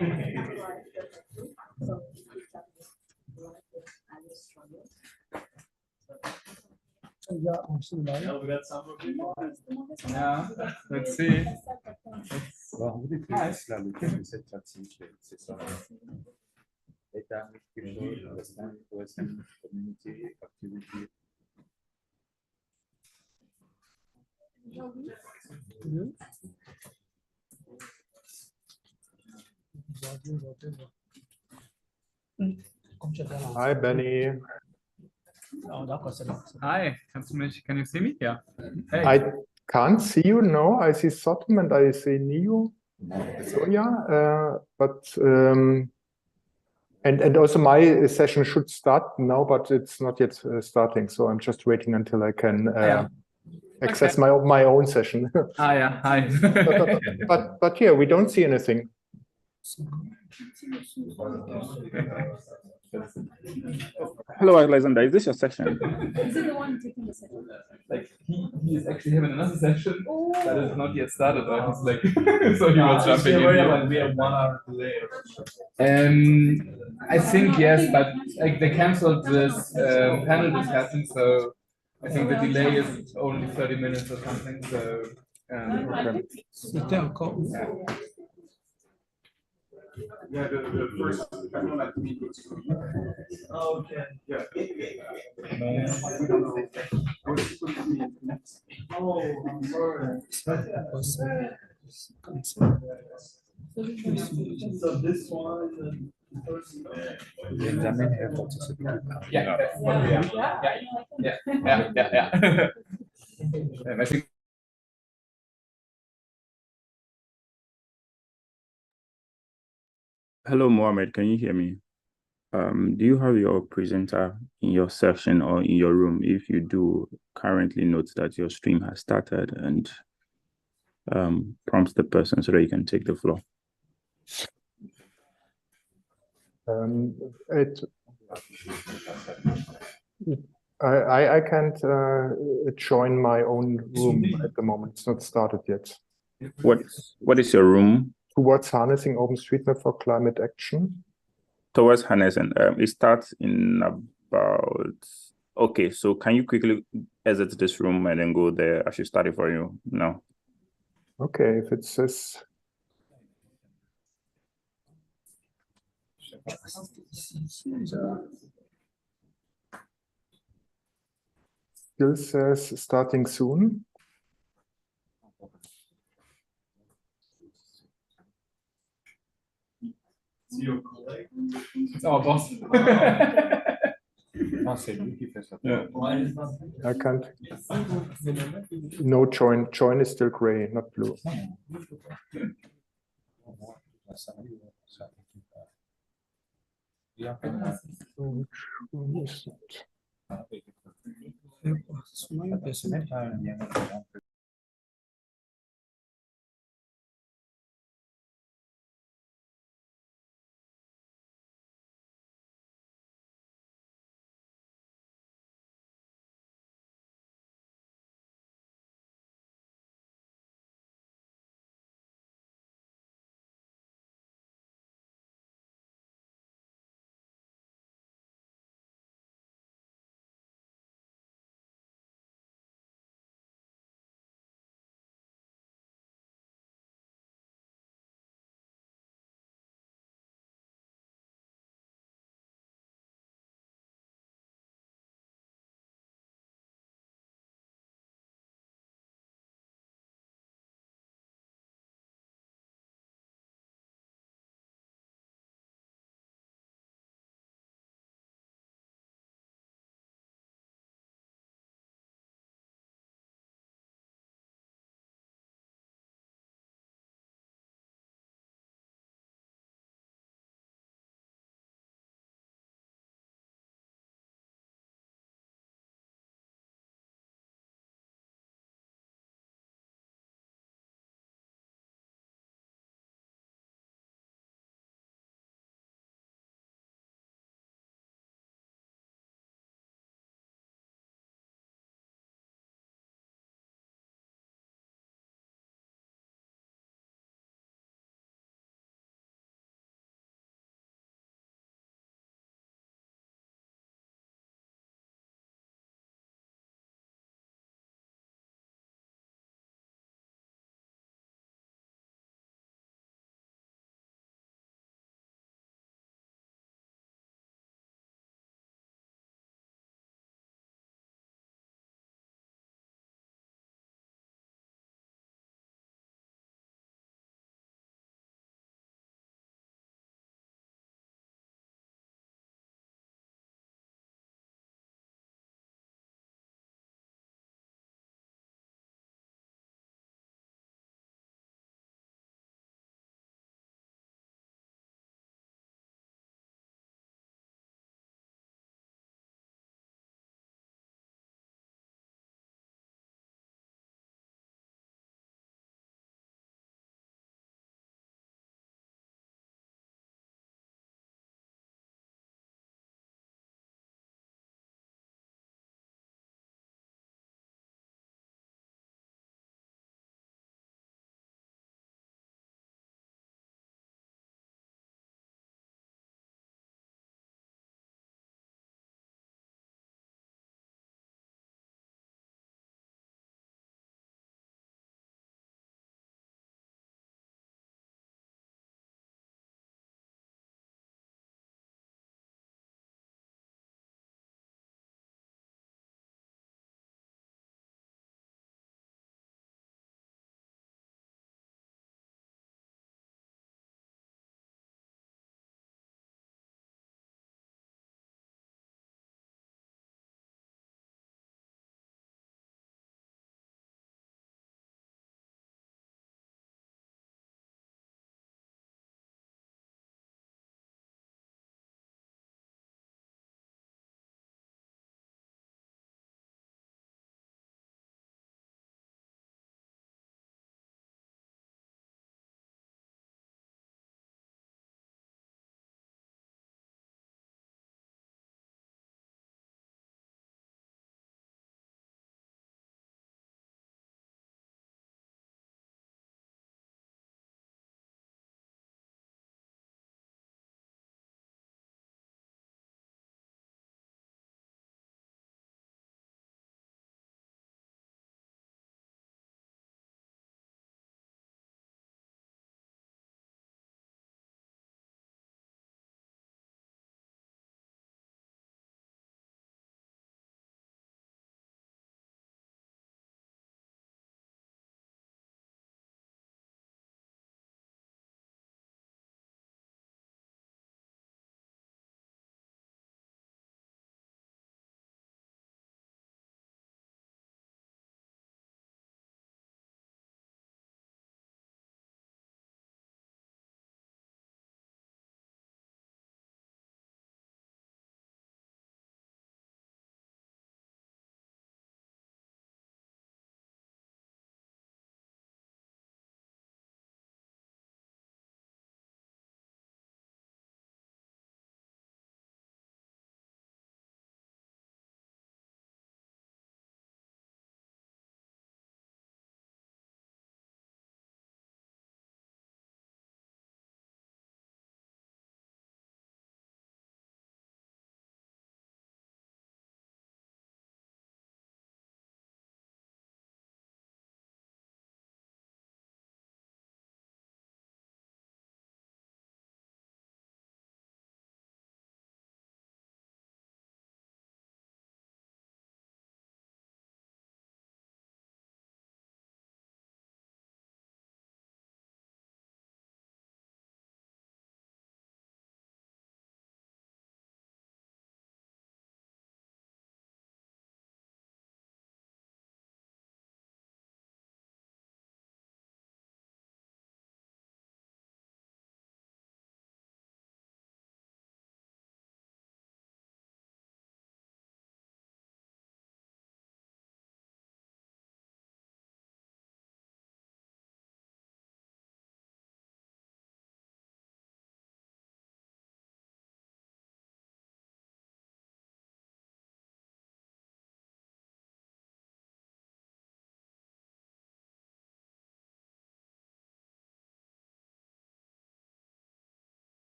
Yeah, we got some more people. Yeah, let's see. Data people understand OSM community activity. Hi, Benny. Hi, can you see me? Yeah. Hey. I can't see you. No, I see Sotom and I see Neo. Sonia, and also my session should start now, but it's not yet starting. So I'm just waiting until I can access my own session. Yeah. Hi. but yeah, we don't see anything. Hello, Alexander. Is this your section? Is it the one taking the second? Like he is actually having another session that is not yet started. He's like, so he was jumping in. Like we have 1 hour delay. I think yes, but like they canceled this panel discussion, so I think the delay is only 30 minutes or something. So Yeah, the first panel at meeting. Oh, okay. Yeah. Oh, I'm sorry. So this one. Benjamin have participated. Yeah. I think. Hello, Mohammed. Can you hear me? Do you have your presenter in your section or in your room? If you do, currently note that your stream has started and prompts the person so that you can take the floor. I can't join my own room at the moment. It's not started yet. What is your room? Towards harnessing OpenStreetMap for climate action. Towards harnessing. It starts in about. Okay, so can you quickly exit this room and then go there? I should start it for you now. Okay, if it says. Still says starting soon. It's our boss. Yeah. I can't. No join. Join is still gray, not blue.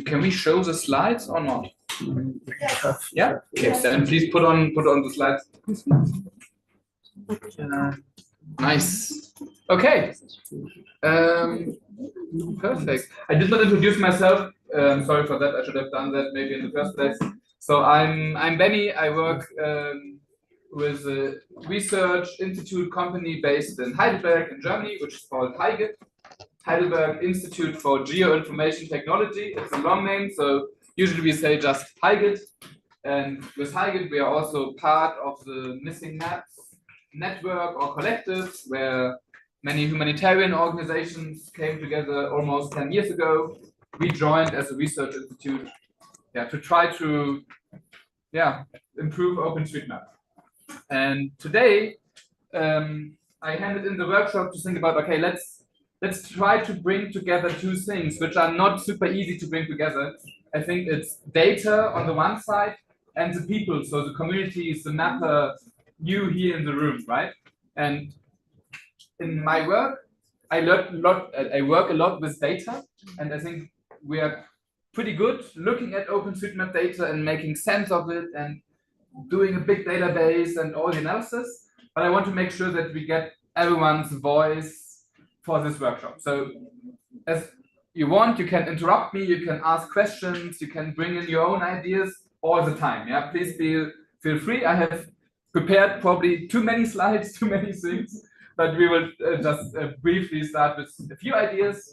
Can we show the slides or not? Yeah. Okay. Then please put on the slides. Nice. Okay. Perfect. I did not introduce myself. Sorry for that. I should have done that maybe in the first place. So I'm Benny. I work with a research institute company based in Heidelberg in Germany, which is called HIGIT. Heidelberg Institute for Geoinformation Technology. It's a long name, so usually we say just HIGIT. And with HIGIT, we are also part of the Missing Maps network or collectives, where many humanitarian organizations came together almost 10 years ago. We joined as a research institute, to try to improve OpenStreetMap. And today, I handed in the workshop to think about, okay, let's try to bring together two things which are not super easy to bring together. I think it's data on the one side and the people, so the communities, the mapper, you here in the room, right? And in my work, I work a lot with data, and I think we are pretty good looking at OpenStreetMap data and making sense of it and doing a big database and all the analysis. But I want to make sure that we get everyone's voice for this workshop. So as you want, you can interrupt me, you can ask questions, you can bring in your own ideas all the time. Yeah, please feel free. I have prepared probably too many slides, too many things, but we will just briefly start with a few ideas.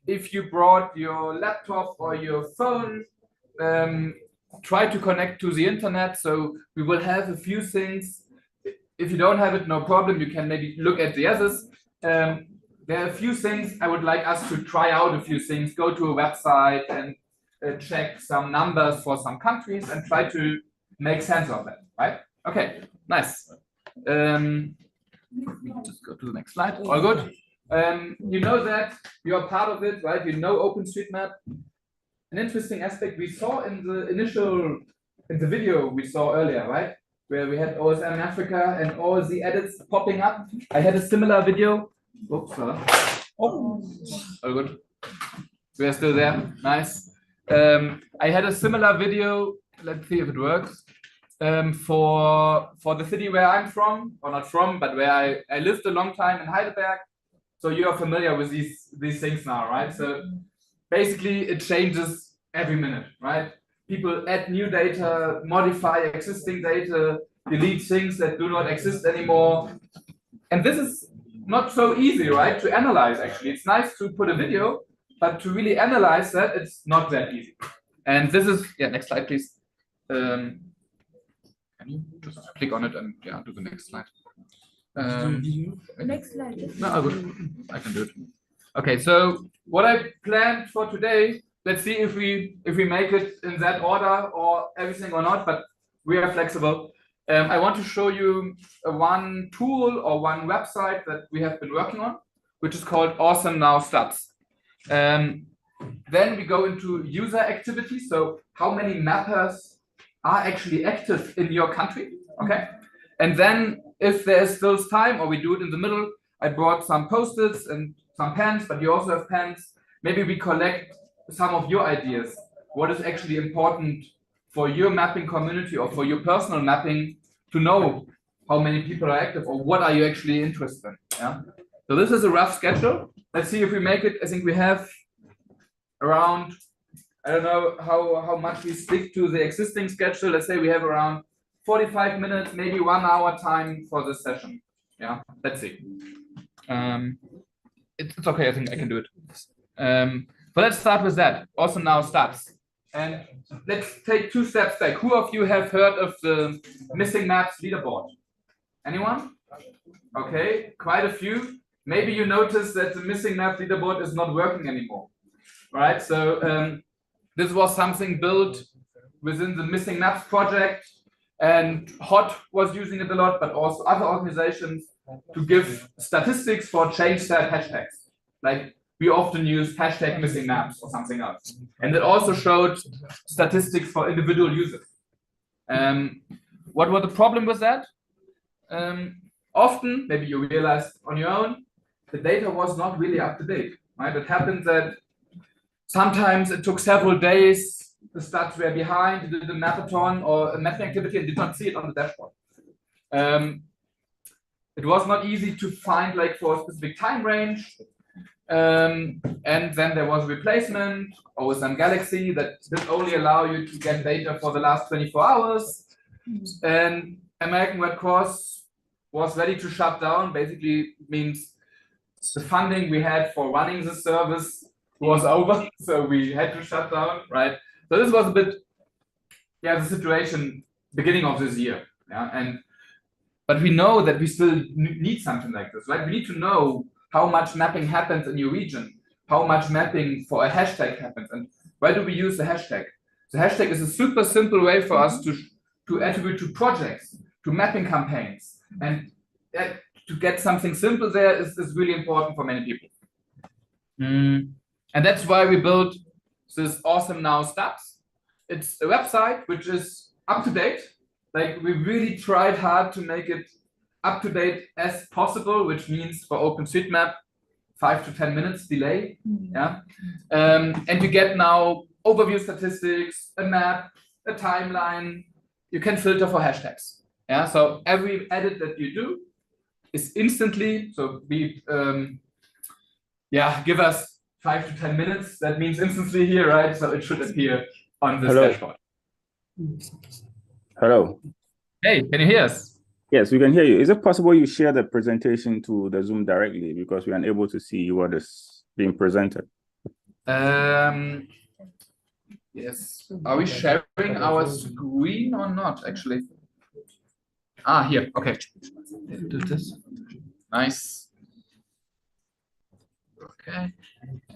If you brought your laptop or your phone, try to connect to the internet. So we will have a few things. If you don't have it, no problem. You can maybe look at the others. There are a few things I would like us to try out, a few things, go to a website and check some numbers for some countries and try to make sense of that, right? Okay, nice. Just go to the next slide. All good. You know that you're part of it, right? You know OpenStreetMap. An interesting aspect we saw in the video we saw earlier, right? Where we had OSM Africa and all the edits popping up. I had a similar video. Oops, all good. We are still there. Nice. I had a similar video. Let's see if it works. For the city where I'm from, or not from, but where I lived a long time in Heidelberg. So you are familiar with these things now, right? So basically it changes every minute, right? People add new data, modify existing data, delete things that do not exist anymore. And this is not so easy, right, to analyze, actually. It's nice to put a video, but to really analyze that, it's not that easy. And this is, next slide, please. Can you just click on it and do the next slide? Next slide. No, I can do it. Okay, so what I planned for today, let's see if we make it in that order or everything or not, but we are flexible. I want to show you one tool or one website that we have been working on, which is called Awesome Now Stats. Then we go into user activity. So how many mappers are actually active in your country? Okay. And then if there's still time, or we do it in the middle, I brought some Post-its and some pens, but you also have pens. Maybe we collect some of your ideas. What is actually important for your mapping community or for your personal mapping to know how many people are active, or what are you actually interested in? Yeah. So this is a rough schedule. Let's see if we make it. I think we have around, I don't know how much we stick to the existing schedule. Let's say we have around 45 minutes, maybe 1 hour time for this session. Yeah, let's see. It's okay, I think I can do it. But let's start with that. Also now stats. And let's take 2 steps back. Who of you have heard of the Missing Maps leaderboard? Anyone? Okay, quite a few. Maybe you noticed that the Missing Map leaderboard is not working anymore. Right, so this was something built within the Missing Maps project, and HOT was using it a lot, but also other organizations to give statistics for change set hashtags. Like we often use hashtag missing maps or something else. And it also showed statistics for individual users. What was the problem with that? Often, maybe you realized on your own, the data was not really up to date. Right? It happened that Sometimes it took several days. The stats were behind, did a mapathon or a mapping activity and did not see it on the dashboard. It was not easy to find like for a specific time range. And then there was a replacement, OSM Galaxy, that did only allow you to get data for the last 24 hours. And American Red Cross was ready to shut down. Basically means the funding we had for running the service was over, so we had to shut down, right? So this was a bit, the situation beginning of this year, but we know that we still need something like this, right? We need to know how much mapping happens in your region, how much mapping for a hashtag happens, and why do we use the hashtag? The hashtag is a super simple way for us to attribute to projects, to mapping campaigns, and to get something simple there is really important for many people. And that's why we built this awesome now stats. It's a website which is up to date. Like we really tried hard to make it up to date as possible, which means for OpenStreetMap, 5 to 10 minutes delay. And you get now overview statistics, a map, a timeline. You can filter for hashtags. So every edit that you do is instantly, so give us 5 to 10 minutes. That means instantly here, right? So it should appear on this dashboard. Hello. Hey, can you hear us? Yes, we can hear you. Is it possible you share the presentation to the Zoom directly because we are unable to see what is being presented? Yes. Are we sharing our screen or not, actually? Here. Okay. Do this. Nice. Okay.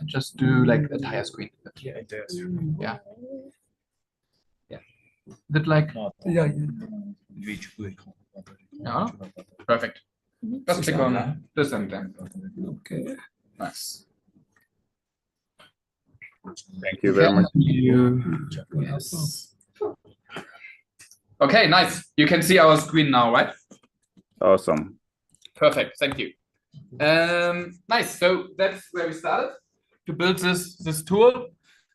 Just do like the entire screen. Yeah, entire screen. Yeah. Is it like? Yeah. Perfect. Just click on this and then. Okay. Nice. Thank you very much. Yes. Okay, nice. You can see our screen now, right? Awesome. Perfect. Thank you. Nice. So that's where we started to build this tool,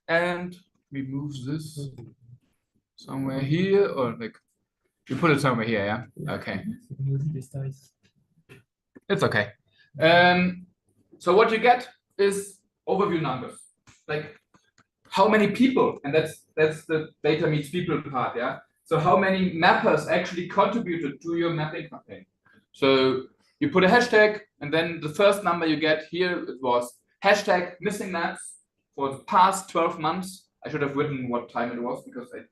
and we move this somewhere here, or like we put it somewhere here. Yeah. Okay. It's okay. So what you get is overview numbers, like how many people, and that's the data meets people part. Yeah. So how many mappers actually contributed to your mapping campaign? So you put a hashtag, and then the first number you get here, it was hashtag missing maps for the past 12 months. I should have written what time it was because I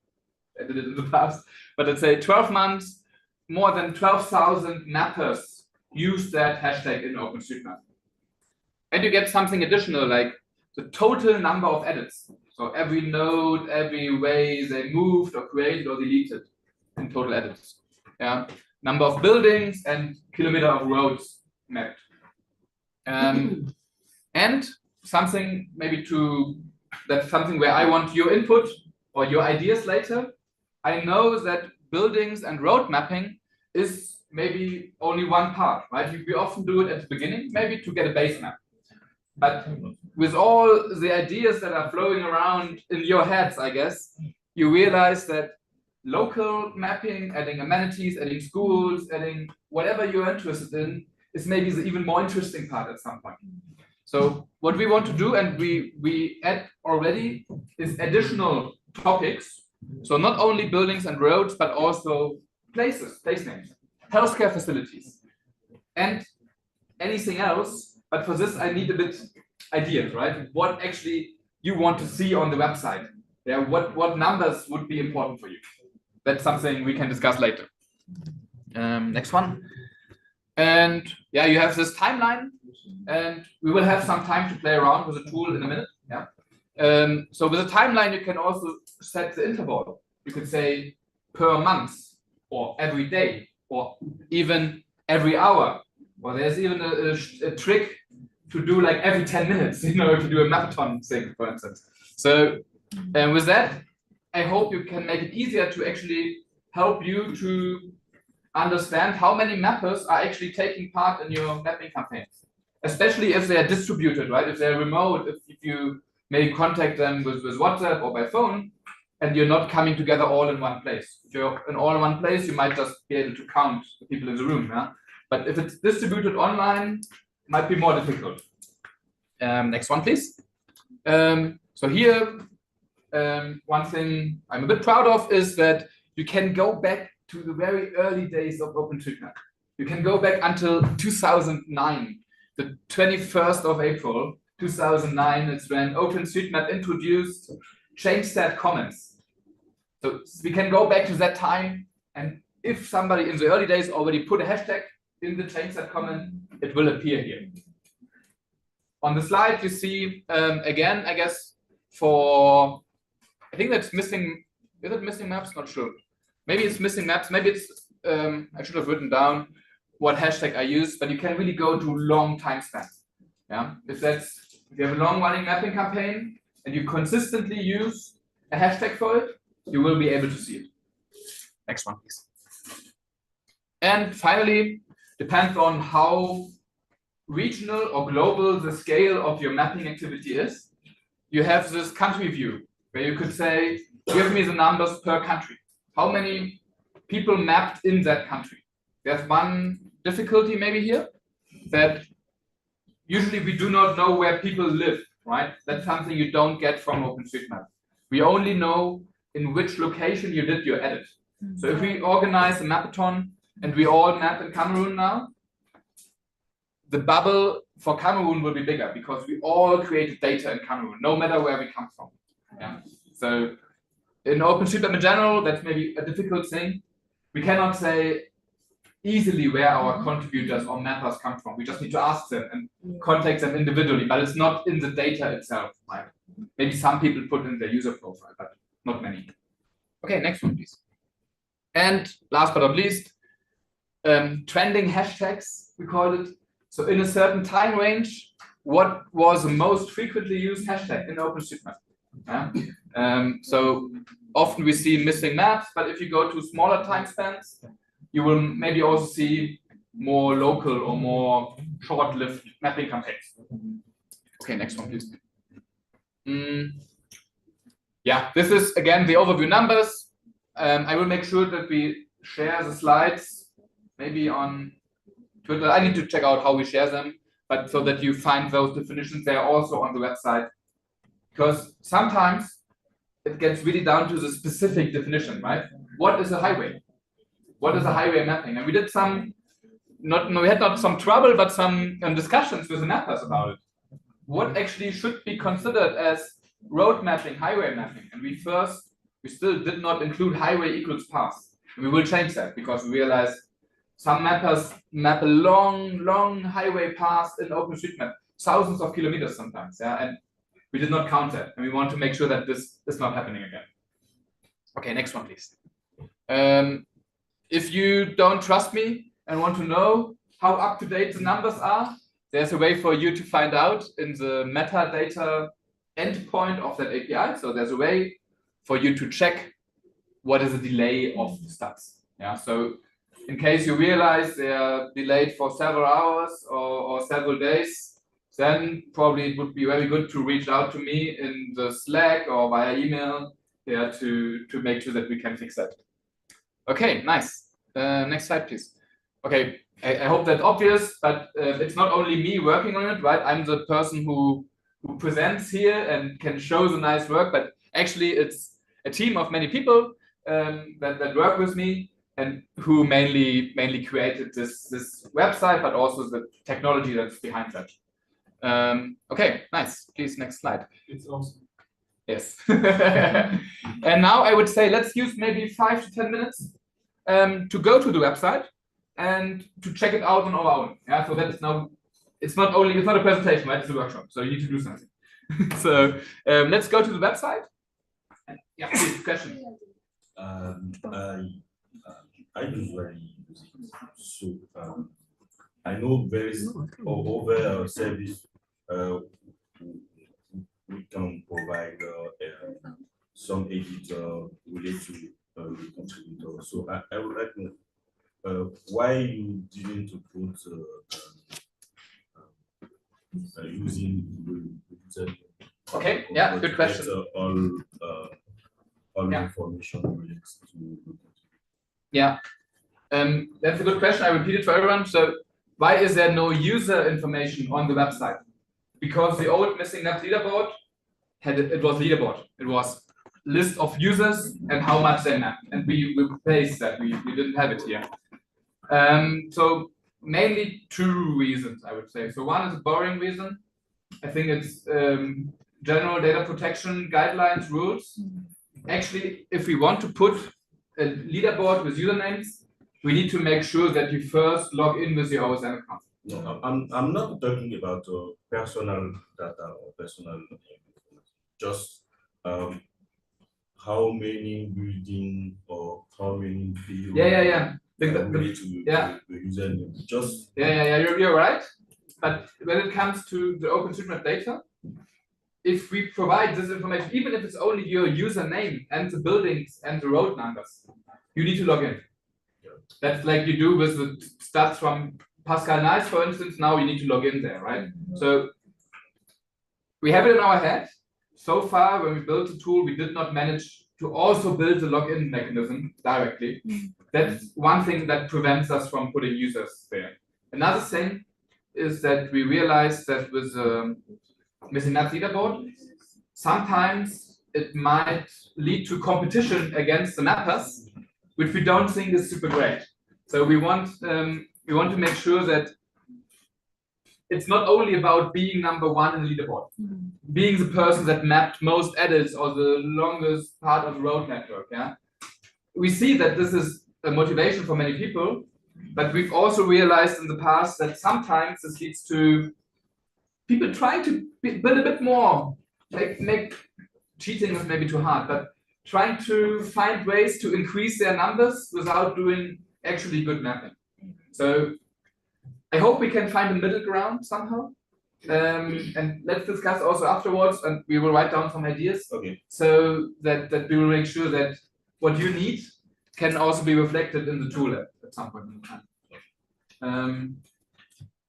did it in the past. But let's say 12 months, more than 12,000 mappers used that hashtag in OpenStreetMap. And you get something additional, like the total number of edits. So every node, every way they moved or created or deleted in total edits. Yeah. Number of buildings and kilometer of roads mapped. And something maybe that's something where I want your input or your ideas later. I know that buildings and road mapping is maybe only one part, right? We often do it at the beginning, maybe to get a base map. But with all the ideas that are flowing around in your heads, I guess, you realize that local mapping, adding amenities, adding schools, adding whatever you're interested in, is maybe the even more interesting part at some point. So what we want to do, and we add already, is additional topics. So not only buildings and roads, but also places, place names, healthcare facilities, and anything else. But for this, I need a bit ideas, right? What actually you want to see on the website? Yeah, what numbers would be important for you? That's something we can discuss later. Next one. And yeah, you have this timeline, and we will have some time to play around with the tool in a minute. Yeah. So with a timeline, you can also set the interval. You could say per month, or every day, or even every hour. Or there's even a trick to do like every 10 minutes, if you do a marathon thing, for instance. So with that, I hope you can make it easier to actually help you to understand how many mappers are actually taking part in your mapping campaigns, especially if they are distributed, right? If they're remote, if you maybe contact them with WhatsApp or by phone, and you're not coming together all in one place. If you're in all in one place, you might just be able to count the people in the room. Yeah? But if it's distributed online, it might be more difficult. Next one, please. So here, one thing I'm a bit proud of is that you can go back to the very early days of OpenStreetMap. You can go back until 2009, the 21st of April, 2009. It's when OpenStreetMap introduced change set comments. So we can go back to that time, and if somebody in the early days already put a hashtag in the change set comment, it will appear here. On the slide, you see, again, I guess, for, I think that's missing, is it missing maps? Not sure. Maybe it's missing maps. Maybe it's, I should have written down what hashtag I use, but you can really go to long time spans. Yeah, if you have a long running mapping campaign and you consistently use a hashtag for it, you will be able to see it. Next one, please. And finally, depends on how regional or global the scale of your mapping activity is. You have this country view where you could say, give me the numbers per country. How many people mapped in that country? There's one difficulty maybe here, that usually we do not know where people live, right? That's something you don't get from OpenStreetMap. We only know in which location you did your edit. So if we organize a mapathon and we all map in Cameroon now, the bubble for Cameroon will be bigger because we all created data in Cameroon, no matter where we come from. Yeah. So in OpenStreetMap in general, that's maybe a difficult thing. We cannot say easily where our contributors or mappers come from. We just need to ask them and contact them individually, but it's not in the data itself. Right? Maybe some people put in their user profile, but not many. Okay, next one, please. And last but not least, trending hashtags, we call it. So in a certain time range, what was the most frequently used hashtag in OpenStreetMap? Yeah? So often we see missing maps, but if you go to smaller time spans, you will maybe also see more local or more short-lived mapping campaigns. Okay, next one, please. Yeah, this is again the overview numbers. I will make sure that we share the slides maybe on Twitter. I need to check out how we share them, but so that you find those definitions, they are also on the website. Because sometimes it gets really down to the specific definition, right? What is a highway? What is a highway mapping? And we did some, we had not some trouble, but some discussions with the mappers about it. What actually should be considered as road mapping, highway mapping? And we still did not include highway equals path. We will change that because we realized some mappers map a long highway path in OpenStreetMap, thousands of kilometers sometimes, yeah, and we did not count that, and we want to make sure that this is not happening again. Okay, next one, please. If you don't trust me and want to know how up to date the numbers are, there's a way for you to find out in the metadata endpoint of that API. So there's a way for you to check what is the delay of the stats. Yeah, so in case you realize they are delayed for several hours or several days, then probably it would be very good to reach out to me in the Slack or via email to make sure that we can fix that. Okay, nice. Next slide, please. Okay, I hope that's obvious, but it's not only me working on it, right? I'm the person who presents here and can show the nice work, but actually it's a team of many people that work with me and who mainly created this website, but also the technology that's behind that. Okay, nice. Please, next slide. It's awesome. Yes. And now I would say let's use maybe 5 to 10 minutes to go to the website and to check it out on our own. Yeah, so that is now, it's not a presentation, right? It's a workshop, so you need to do something. So let's go to the website. Yeah, please, question. I usually use it. So I know there is over service we can provide some editor related to the contributor. So I would like to know why you didn't put using Okay, yeah, good question. All Yeah. information related to. Yeah, that's a good question. I repeat it for everyone. So why is there no user information on the website? Because the old missing map leaderboard it was leaderboard. It was list of users and how much they mapped, and we replaced that. We didn't have it here. So mainly two reasons, I would say. So one is a boring reason. I think it's general data protection guidelines rules. Actually, if we want to put a leaderboard with usernames, we need to make sure that you first log in with your OSM account. No, I'm not talking about personal data or personal information. Just how many building or how many fields. Yeah. The username. Just You're right. But when it comes to the OpenStreetMap data, if we provide this information, even if it's only your username and the buildings and the road numbers, you need to log in. That's like you do with the stats from Pascal Nice, for instance. Now you need to log in there, right? So we have it in our head. So far, when we built the tool, we did not manage to also build the login mechanism directly. That's one thing that prevents us from putting users there. Another thing is that we realized that with missing map leaderboard, sometimes it might lead to competition against the mappers, which we don't think is super great. So we want to make sure that it's not only about being number one in the leaderboard, being the person that mapped most edits or the longest part of the road network. Yeah, we see that this is a motivation for many people, but we've also realized in the past that sometimes this leads to people trying to build a bit more, make cheating is maybe too hard, but trying to find ways to increase their numbers without doing actually good mapping. So I hope we can find a middle ground somehow. And let's discuss also afterwards, and we will write down some ideas. Okay. So that we will make sure that what you need can also be reflected in the tool at some point in time.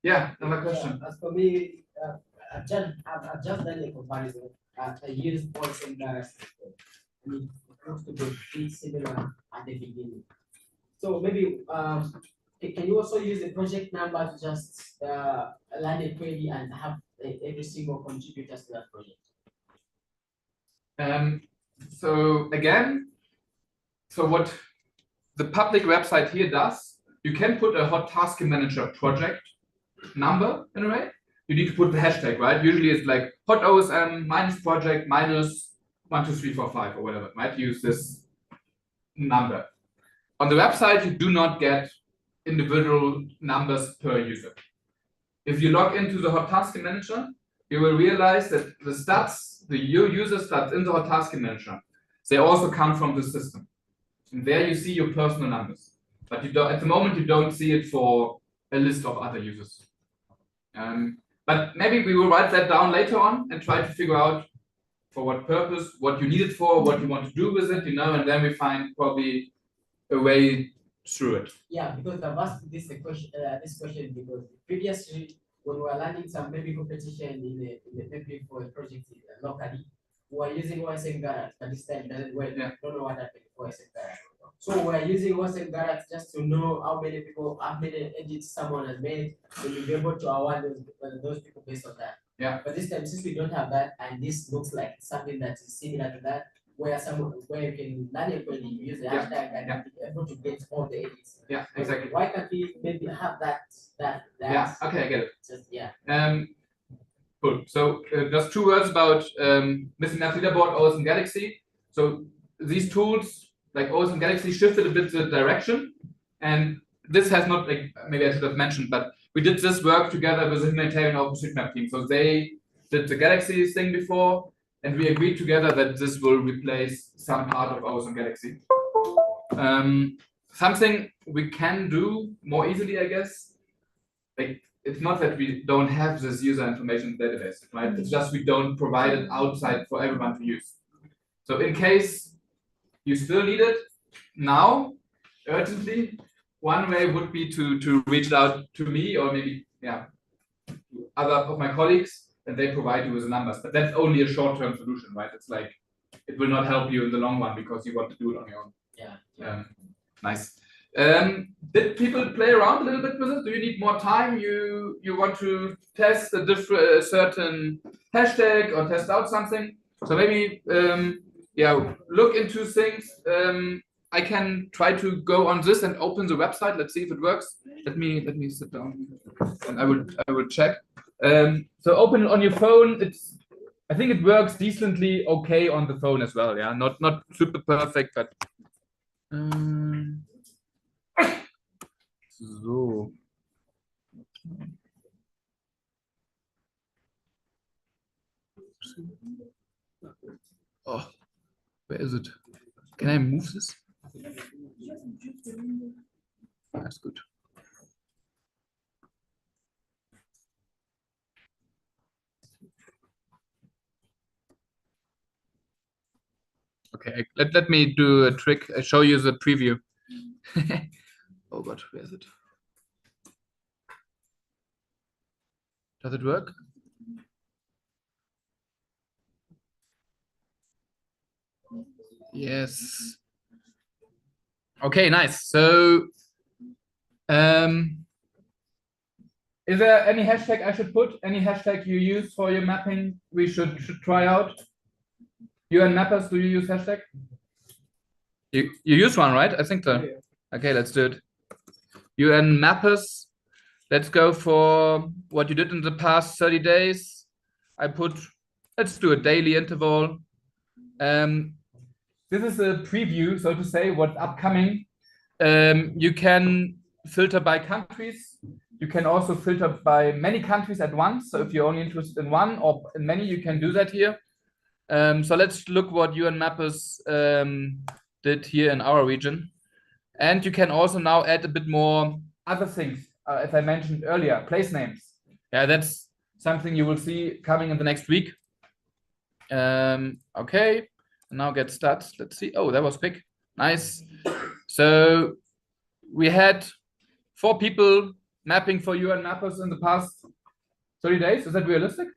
Yeah, another question. As for me, I've just done a comparison. I used OSM data. I mean, it looks to be pretty similar at the beginning. So maybe can you also use the project number to just land a query and have every single contributor to that project? So again, what the public website here does, you can put a hot task manager project number in a way. You need to put the hashtag, right? Usually it's like hot OSM minus project minus 12345 or whatever, right? Use this number. On the website, you do not get individual numbers per user. If you log into the hot task manager, you will realize that the stats, your user stats in the hot task manager, they also come from the system. And there you see your personal numbers. But you don't, at the moment, you don't see it for a list of other users. But maybe we will write that down later on and try to figure out for what purpose, what you need it for, what you want to do with it, and then we find probably a way through it. Yeah, because I've asked this question because previously when we were learning some maybe competition in the maybe for a project locally, we were using OSM Garage, but this time it doesn't work. Yeah. Don't know what happened with OSM Garage. So we're using OSM Garage just to know how many edits someone has made, and we'll be able to award those people based on that. Yeah. But this time, since we don't have that, and this looks like something that is similar to that, where you can manually use the hashtag and be able to get all the edits. Yeah, exactly. Why can't we maybe have that? Yeah. Okay, I get it. Just, Cool. So just 2 words about missing map leaderboard, OSM Galaxy. So these tools like OSM Galaxy shifted a bit the direction, and this has not, like, maybe I should have mentioned, but we did this work together with the humanitarian OpenStreetMap team. So they did the Galaxy thing before, and we agreed together that this will replace some part of OSM Galaxy. Something we can do more easily, I guess. Like, it's not that we don't have this user information database, right? It's just we don't provide it outside for everyone to use. So in case you still need it now, urgently, one way would be to reach out to me or maybe other of my colleagues and they provide you with the numbers. But that's only a short-term solution, right? It's like it will not help you in the long run because you want to do it on your own. Yeah. Nice. Did people play around a little bit with it? Do you need more time? You want to test a different certain hashtag or test out something? So maybe yeah, look into things. I can try to go on this and open the website. Let's see if it works. Let me sit down and I will check. So open it on your phone. I think it works decently okay on the phone as well. Yeah, not super perfect, but so. Oh, where is it? Can I move this? That's good. Okay, let me do a trick. I show you the preview. Oh God, where is it? Does it work? Yes. Okay, nice. So, is there any hashtag I should put? Any hashtag you use for your mapping we should try out? You and mappers, do you use hashtag? You use one, right? I think so. Yeah. Okay, let's do it. You and mappers, let's go for what you did in the past 30 days. Let's do a daily interval. This is a preview, so to say, what's upcoming. You can filter by countries. You can also filter by many countries at once. So if you're only interested in one or in many, you can do that here. So let's look what you and mappers did here in our region. And you can also now add a bit more other things, as I mentioned earlier, place names. Yeah, that's something you will see coming in the next week. Okay, now get started. Let's see. Oh, that was quick. Nice. So we had 4 people mapping for you and mappers in the past 30 days. Is that realistic?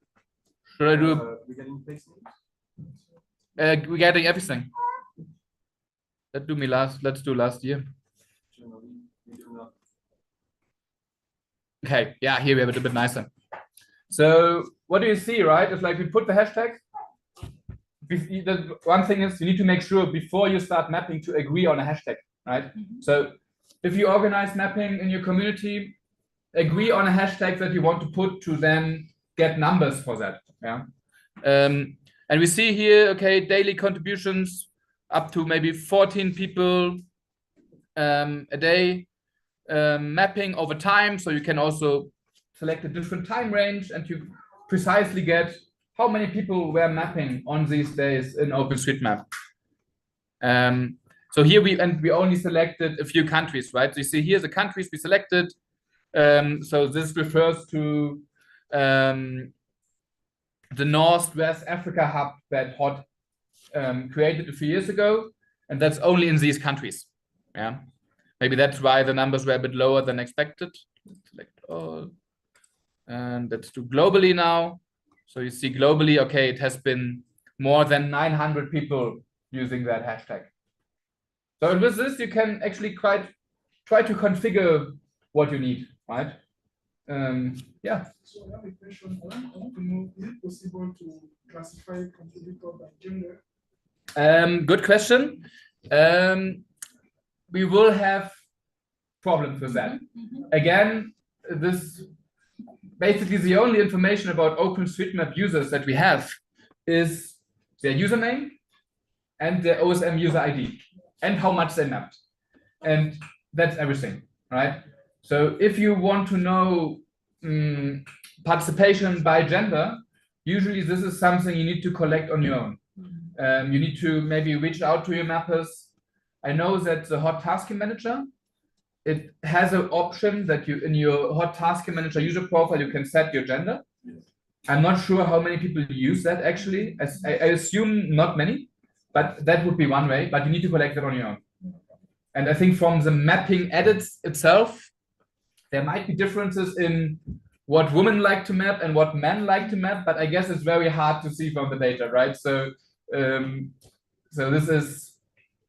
Should I do? We're getting place names? We're getting everything. Let's do last year. Okay, yeah, here we have it a bit nicer. So what do you see, right? It's like we put the hashtag. The one thing is you need to make sure before you start mapping to agree on a hashtag, right? Mm-hmm. So if you organize mapping in your community, agree on a hashtag that you want to put to then get numbers for that. Yeah. And we see here, okay, daily contributions up to maybe 14 people a day, mapping over time. So you can also select a different time range and you precisely get how many people were mapping on these days in OpenStreetMap. So here we only selected a few countries, right? So you see here the countries we selected. So this refers to the Northwest Africa hub that HOT created a few years ago, and that's only in these countries. Yeah, maybe that's why the numbers were a bit lower than expected. Let's select all, and let's do globally now. So you see globally, okay, it has been more than 900 people using that hashtag. So with this, you can actually try to configure what you need, right? Yeah. So I have a question. I want to know, is it possible to classify contributor by gender? Good question. We will have problems with that. Again, this basically the only information about OpenStreetMap users that we have is their username and their OSM user ID and how much they mapped. And that's everything, right? So if you want to know participation by gender, usually this is something you need to collect on your own. You need to maybe reach out to your mappers. I know that the Hot Tasking Manager, it has an option that you, in your Hot Tasking Manager user profile, you can set your gender. I'm not sure how many people use that actually. I assume not many, but that would be one way, but you need to collect it on your own. And I think from the mapping edits itself, there might be differences in what women like to map and what men like to map, but I guess it's very hard to see from the data, right? So so this is,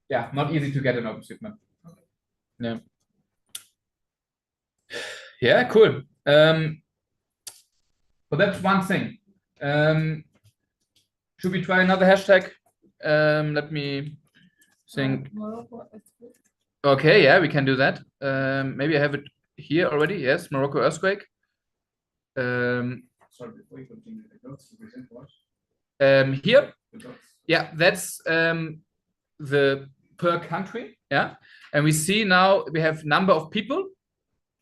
yeah, not easy to get an OpenStreetMap. Yeah. Yeah, cool. But that's one thing. Should we try another hashtag? Let me think. Okay, yeah, we can do that. Maybe I have it here already. Yes, Morocco earthquake. Sorry, before you continue, the dots represent what? Here, The dots. yeah, that's the per country. Yeah, and we see now we have number of people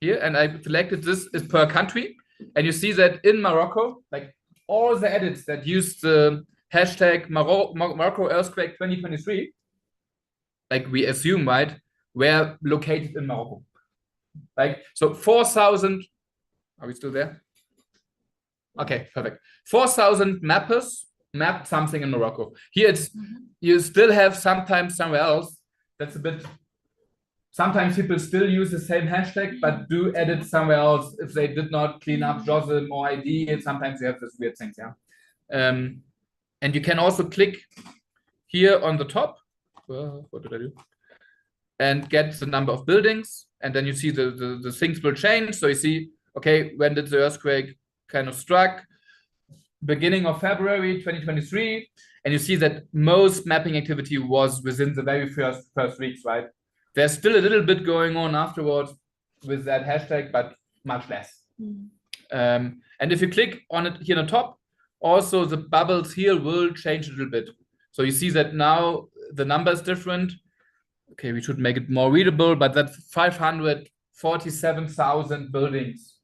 here, and I selected this is per country, and you see that in Morocco, like all the edits that use the hashtag Morocco earthquake 2023, like we assume, right, were located in Morocco. Like, so 4,000, are we still there? Okay, perfect. 4,000 mappers mapped something in Morocco. Here it's, you still have sometimes somewhere else. That's a bit, sometimes people still use the same hashtag, but do edit somewhere else if they did not clean up JOSM or ID. And sometimes you have this weird things, yeah. And you can also click here on the top. What did I do? And get the number of buildings, and then you see the things will change. So you see, okay, when did the earthquake kind of struck? Beginning of February 2023, and you see that most mapping activity was within the very first weeks, right? There's still a little bit going on afterwards with that hashtag, but much less. And if you click on it here on the top, also the bubbles here will change a little bit. So you see that now the number is different. Okay, we should make it more readable, but that's 547,000 buildings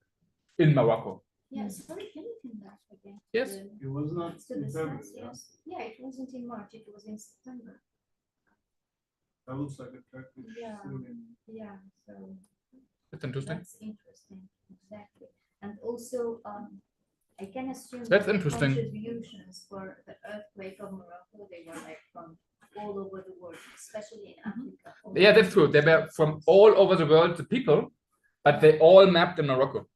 in Morocco. Yeah, sorry, can you pin that again? Yes. It was not To the in February, slides, yeah? yes. Yeah, it wasn't in March, it was in September. That looks like a Turkish Yeah. student. Yeah, so That's interesting. that's interesting, exactly. And also, I can assume That's that the interesting. contributions for the earthquake of Morocco, they were like from all over the world, especially in Africa. Yeah, that's true. They were from all over the world, the people, but they all mapped in Morocco.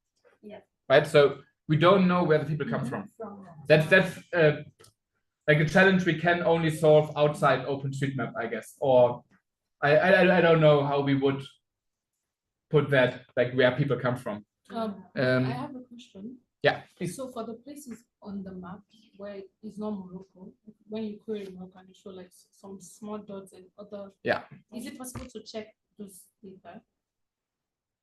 Yeah. Right. So we don't know where the people come from. That's like a challenge we can only solve outside OpenStreetMap, I guess. Or I don't know how we would put that, like where people come from. I have a question. Yeah. So for the places on the map where it's not Morocco, when you query Morocco and you show like some small dots and other, Yeah. is it possible to check those data?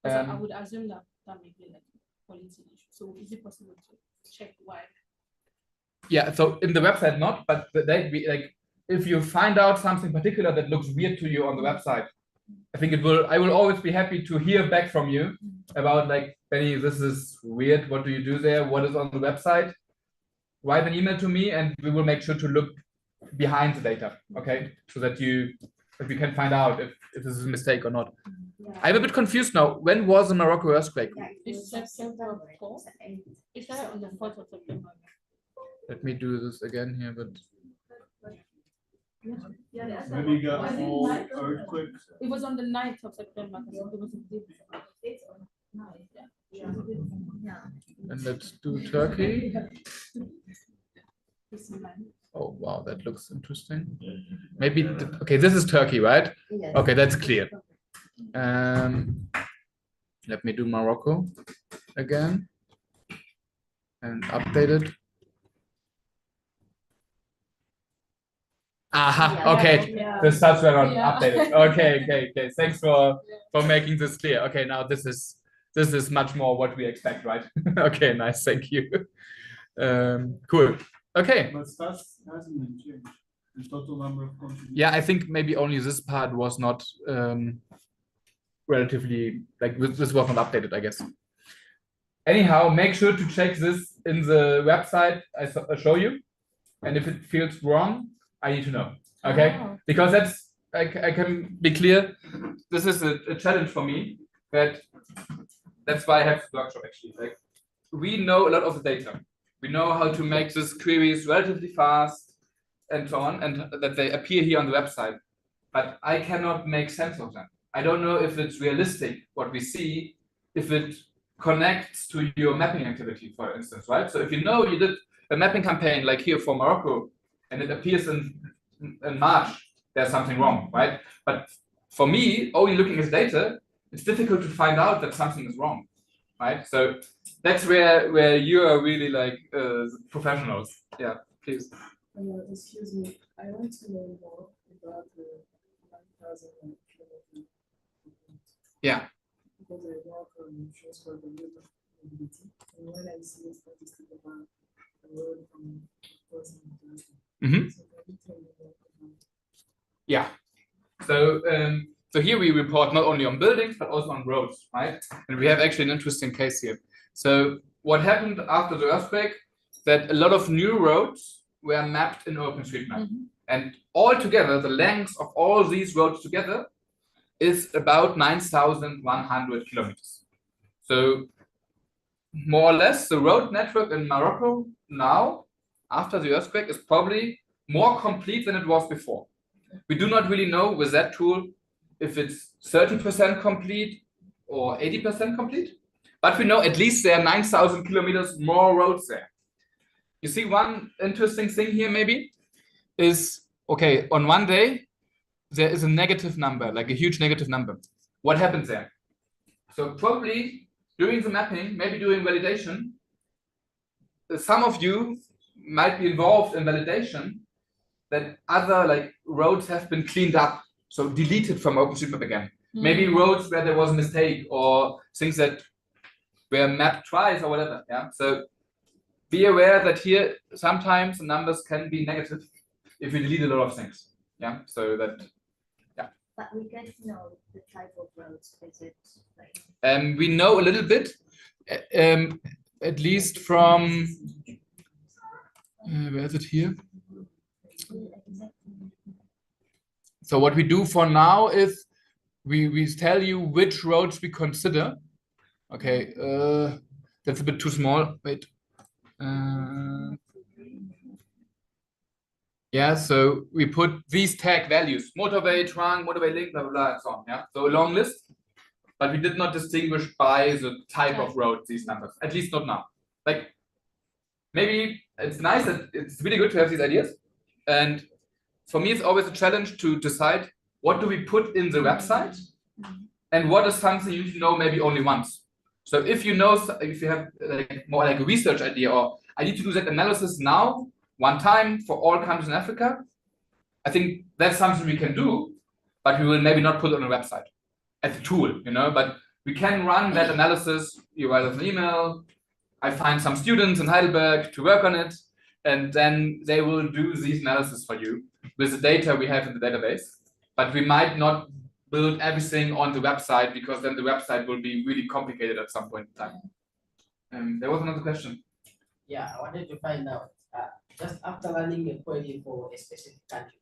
Because I would assume that may be like a quality issue. So is it possible to check why? Yeah. So in the website, not, but they like if you find out something particular that looks weird to you on the website, I think I will always be happy to hear back from you about like, Benny, this is weird. What do you do there? What is on the website? Write an email to me and we will make sure to look behind the data. Okay. So that we can find out if this is a mistake or not. Yeah. I'm a bit confused now. When was the Morocco earthquake? Yeah, It's September 4th. It's there on the 4th of September. Let me do this again here, but Maybe you got all earthquakes. It was on the 9th of September. It was a day and let's do Turkey. before. Oh wow, that looks interesting. Maybe okay, this is Turkey, right? Yes. Okay, that's clear. Let me do Morocco again and update it. Aha, okay. Yeah. The stats were not Yeah. updated. Okay. Thanks for making this clear. Okay, now this is much more what we expect, right? Okay, nice, thank you. Cool. Okay. But stats hasn't been changed. The total number of contributions. Yeah, I think maybe only this part was not relatively like this was not updated, I guess. Anyhow, make sure to check this in the website I show you, and if it feels wrong, I need to know. Okay, because that's I can be clear. This is a challenge for me. That's why I have this workshop actually. Like we know a lot of the data. We know how to make these queries relatively fast and so on, and that they appear here on the website. But I cannot make sense of them. I don't know if it's realistic what we see, if it connects to your mapping activity, for instance, right? So if you know you did a mapping campaign like here for Morocco, and it appears in March, there's something wrong, right? But for me, only looking at data, it's difficult to find out that something is wrong, right? So that's where you are really like professionals. Yeah, please. Excuse me, I want to know more about the 9,000 kilometers. Yeah. Because I work on transport and mobility, and when I see a statistic about the road from person to person, so can you tell me more about? Yeah. So here we report not only on buildings but also on roads, right? And we have actually an interesting case here. So what happened after the earthquake? That a lot of new roads were mapped in OpenStreetMap, and altogether the length of all these roads together is about 9,100 kilometers. So more or less the road network in Morocco now, after the earthquake, is probably more complete than it was before. We do not really know with that tool if it's 30% complete or 80% complete, but we know at least there are 9,000 kilometers more roads there. You see, one interesting thing here maybe is, okay, on one day, there is a negative number, like a huge negative number. What happens there? So probably during the mapping, maybe during validation, some of you might be involved in validation that other like roads have been cleaned up, so deleted from OpenStreetMap again. Maybe roads where there was a mistake or things that were mapped twice or whatever. Yeah. So be aware that here sometimes the numbers can be negative if you delete a lot of things. Yeah. So that. Yeah. But we get to know the type of roads. Is it like? We know a little bit, at least from. Where is it here? So what we do for now is we tell you which roads we consider. Okay, that's a bit too small. Wait. Yeah, so we put these tag values: motorway, trunk, motorway link, blah blah blah, and so on. Yeah, so a long list, but we did not distinguish by the type of road these numbers. At least not now. Like maybe it's nice that it's really good to have these ideas, and for me it's always a challenge to decide what do we put in the website and what is something you need to know maybe only once. So if you know, if you have like more like a research idea, or I need to do that analysis now one time for all countries in Africa, I think that's something we can do, but we will maybe not put it on a website as a tool, you know, but we can run that analysis. You write us an email, I find some students in Heidelberg to work on it, and then they will do these analysis for you with the data we have in the database. But we might not build everything on the website, because then the website will be really complicated at some point in time. There was another question. Yeah, I wanted to find out, just after running a query for a specific country,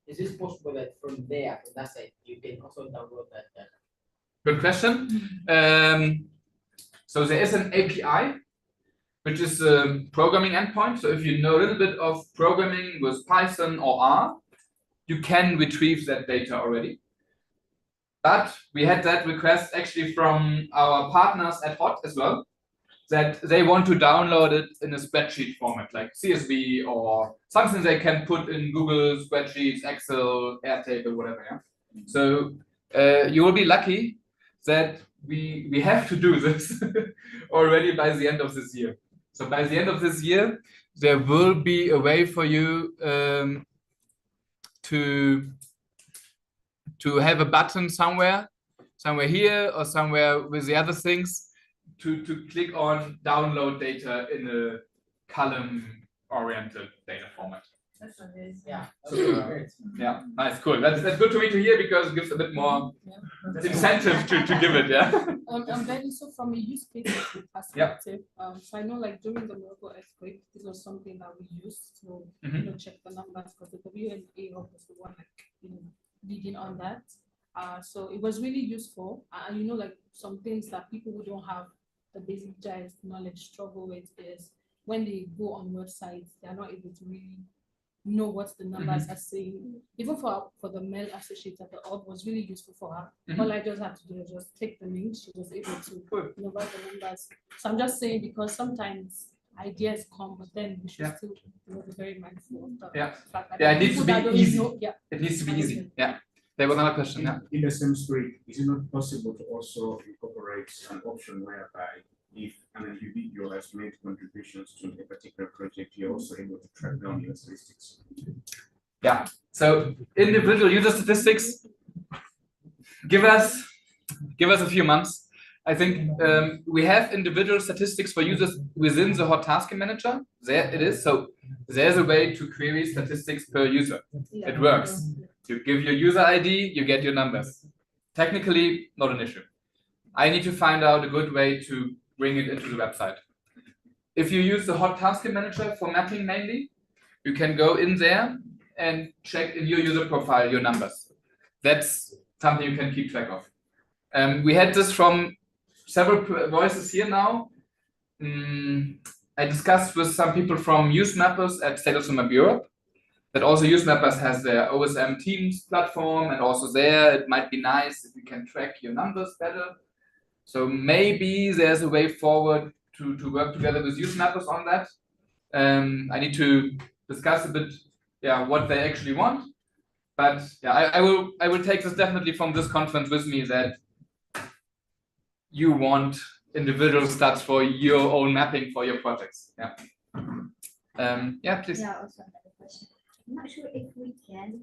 is it possible that from there, from that side, you can also download that data? Good question. So there is an API, which is a programming endpoint. So if you know a little bit of programming with Python or R, you can retrieve that data already. But we had that request actually from our partners at HOT as well, that they want to download it in a spreadsheet format, like CSV or something they can put in Google spreadsheets, Excel, Airtable, whatever. Yeah. So you will be lucky that we have to do this already by the end of this year. So by the end of this year, there will be a way for you to have a button somewhere here or somewhere with the other things to click on download data in a column-oriented data format. That's amazing. Yeah. So, yeah, nice, cool. That's good to me to hear, because it gives a bit more incentive to give it. Yeah. And then so from a use case perspective, so I know like during the Morocco earthquake, this was something that we used to check the numbers, because the WNA was the one like leading on that. So it was really useful. And you know, like some things that people who don't have the basic GIS knowledge struggle with is when they go on websites, they are not able to really know what the numbers are saying. Even for the male associates at the org was really useful for her. All I just had to do was just take the link. She was able to know about the numbers. So I'm just saying, because sometimes ideas come, but then we should still be very mindful of the fact that it needs to be easy. It needs to be easy. There was another question. In the same spirit, is it not possible to also incorporate an option whereby if an individual has made contributions to a particular project, you're also able to track down your statistics? Yeah. So individual user statistics, give us a few months. I think we have individual statistics for users within the hot tasking manager. There it is. So there's a way to query statistics per user. It works. You give your user ID, you get your numbers. Technically, not an issue. I need to find out a good way to bring it into the website. If you use the hot tasking manager for mapping mainly, you can go in there and check in your user profile your numbers. That's something you can keep track of. We had this from several voices here now. I discussed with some people from Use Mappers at State of the Map Europe that also Use Mappers has their OSM Teams platform, and also there it might be nice if you can track your numbers better. So maybe there's a way forward to work together with Use Mappers on that. I need to discuss a bit, what they actually want. But I will take this definitely from this conference with me, that you want individual stats for your own mapping for your projects. Please. Yeah, also another question. I'm not sure if we can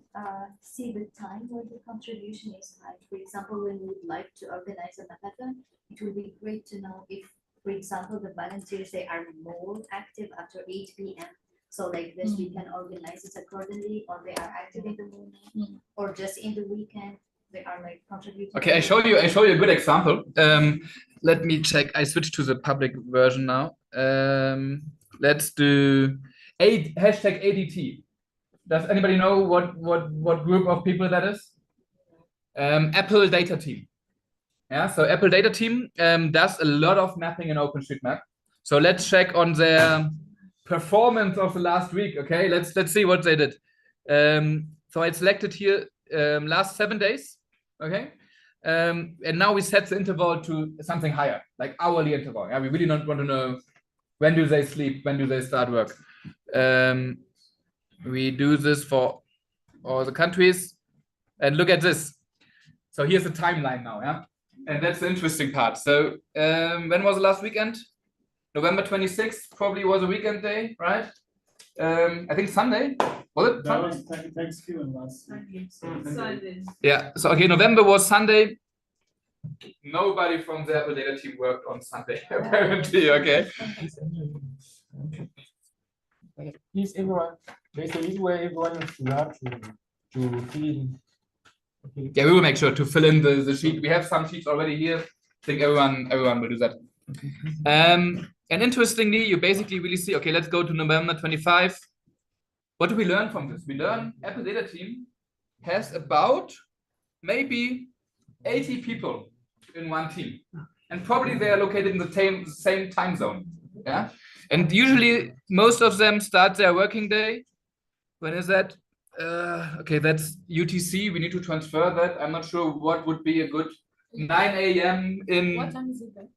see the time where the contribution is high. For example, when we would like to organize a mapathon, it would be great to know if, for example, the volunteers, they are more active after 8 p.m. So like this, we can organize it accordingly, or they are active in the morning, or just in the weekend, they are like contributing. Okay, I show you a good example. Let me check. I switched to the public version now. Let's do hashtag ADT. Does anybody know what group of people that is? Apple Data Team. So Apple Data Team does a lot of mapping in OpenStreetMap. So let's check on their performance of the last week. Okay, let's see what they did. So I selected here last 7 days. Okay, and now we set the interval to something higher, like hourly interval. We really don't want to know when do they sleep, when do they start work. We do this for all the countries, and look at this. So here's the timeline now, and that's the interesting part. So when was the last weekend? November 26th probably was a weekend day, right? I think Sunday. Was it? That was Thanksgiving last week. Sunday. Yeah. So okay, November was Sunday. Nobody from the Apple Data Team worked on Sunday, apparently. Okay. Is everyone? There's a list where everyone is allowed to fill in. Okay. Yeah, we will make sure to fill in the sheet. We have some sheets already here. I think everyone will do that. And interestingly, you basically really see, okay, let's go to November 25. What do we learn from this? We learn Apple Data Team has about maybe 80 people in one team. And probably they are located in the same time zone. Yeah. And usually most of them start their working day. When is that? Okay, that's UTC. We need to transfer that. I'm not sure what would be a good 9 a.m. in. What time is it then?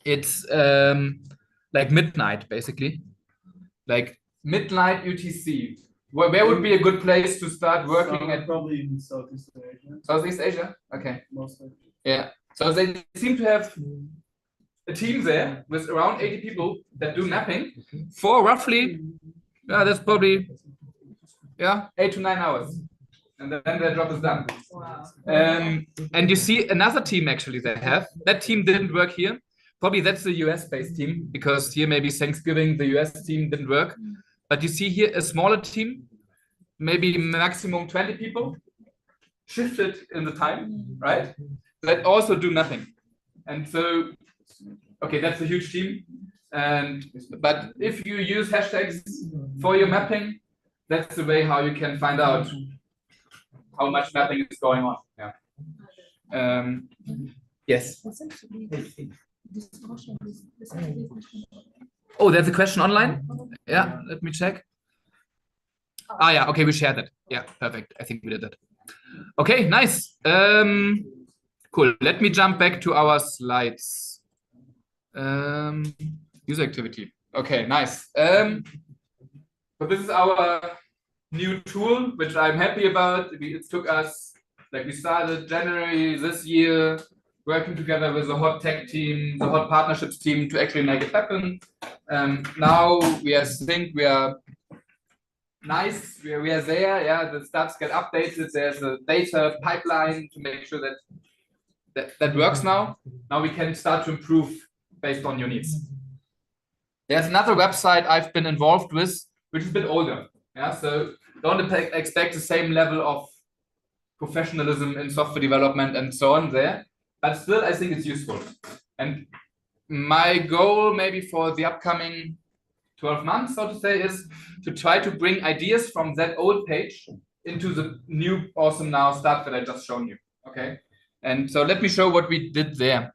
It's like midnight, basically. Like midnight UTC. Where would be a good place to start working at? Probably in Southeast Asia. Southeast Asia? Okay. Most likely. Yeah. So they seem to have a team there with around 80 people that do mapping for roughly, that's probably 8 to 9 hours. And then their job is done. Wow. And you see another team actually they have. That team didn't work here. Probably that's the US-based team, because here maybe Thanksgiving, the US team didn't work. But you see here a smaller team, maybe maximum 20 people, shifted in the time, right? That also do mapping. And so, okay, that's a huge team. But if you use hashtags for your mapping, that's the way how you can find out how much mapping is going on. Yeah. Yes. Oh, there's a question online? Yeah, let me check. Ah, yeah. Okay, we shared that. Yeah, perfect. I think we did that. Okay, nice. Cool. Let me jump back to our slides. User activity. Okay, nice. So this is our new tool, which I'm happy about. It took us, like, we started January this year, working together with the hot tech team, the hot partnerships team to actually make it happen. Now we think we are nice, we are there, yeah, the stats get updated, there's a data pipeline to make sure that works now. Now we can start to improve based on your needs. There's another website I've been involved with, which is a bit older. Yeah, so don't expect the same level of professionalism in software development and so on there, but still I think it's useful. And my goal maybe for the upcoming 12 months, so to say, is to try to bring ideas from that old page into the new awesome now stuff that I just shown you. Okay, and so let me show what we did there.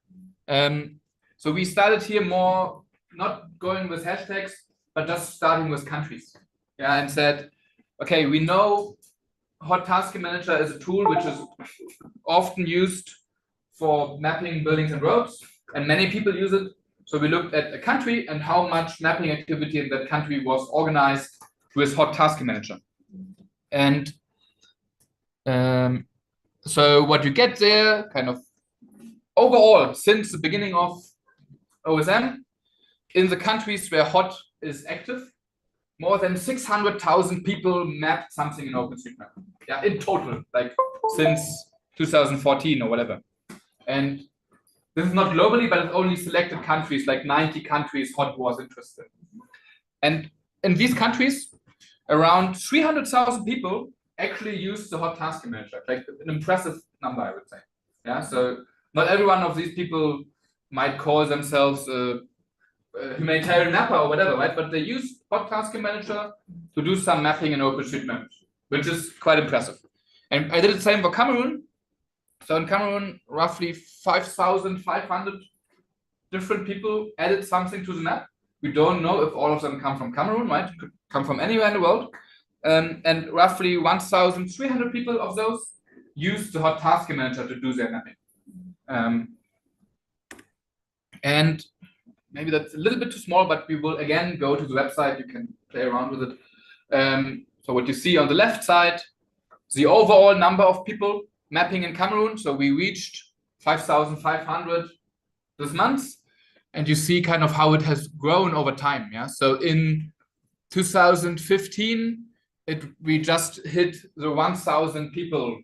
So we started here more not going with hashtags, but just starting with countries. Yeah, and said, okay, we know Hot Task Manager is a tool which is often used for mapping buildings and roads, and many people use it. So we looked at a country and how much mapping activity in that country was organized with Hot Task Manager. And so what you get there, kind of overall, since the beginning of OSM, in the countries where Hot is active, more than 600,000 people mapped something in OpenStreetMap. Yeah, in total, like since 2014 or whatever. And this is not globally, but it's only selected countries, like 90 countries Hot was interested. And in these countries, around 300,000 people actually use the Hot Task Manager, like an impressive number, I would say. Yeah, so not every one of these people might call themselves a humanitarian mapper or whatever, right? But they use Hot Task Manager to do some mapping in OpenStreetMap, which is quite impressive. And I did the same for Cameroon. So in Cameroon, roughly 5,500 different people added something to the map. We don't know if all of them come from Cameroon, right? It could come from anywhere in the world. And roughly 1,300 people of those use the Hot Task Manager to do their mapping. And maybe that's a little bit too small, but we will again go to the website. You can play around with it. So what you see on the left side, the overall number of people mapping in Cameroon. So we reached 5,500 this month. And you see kind of how it has grown over time. Yeah. So in 2015, we just hit the 1,000 people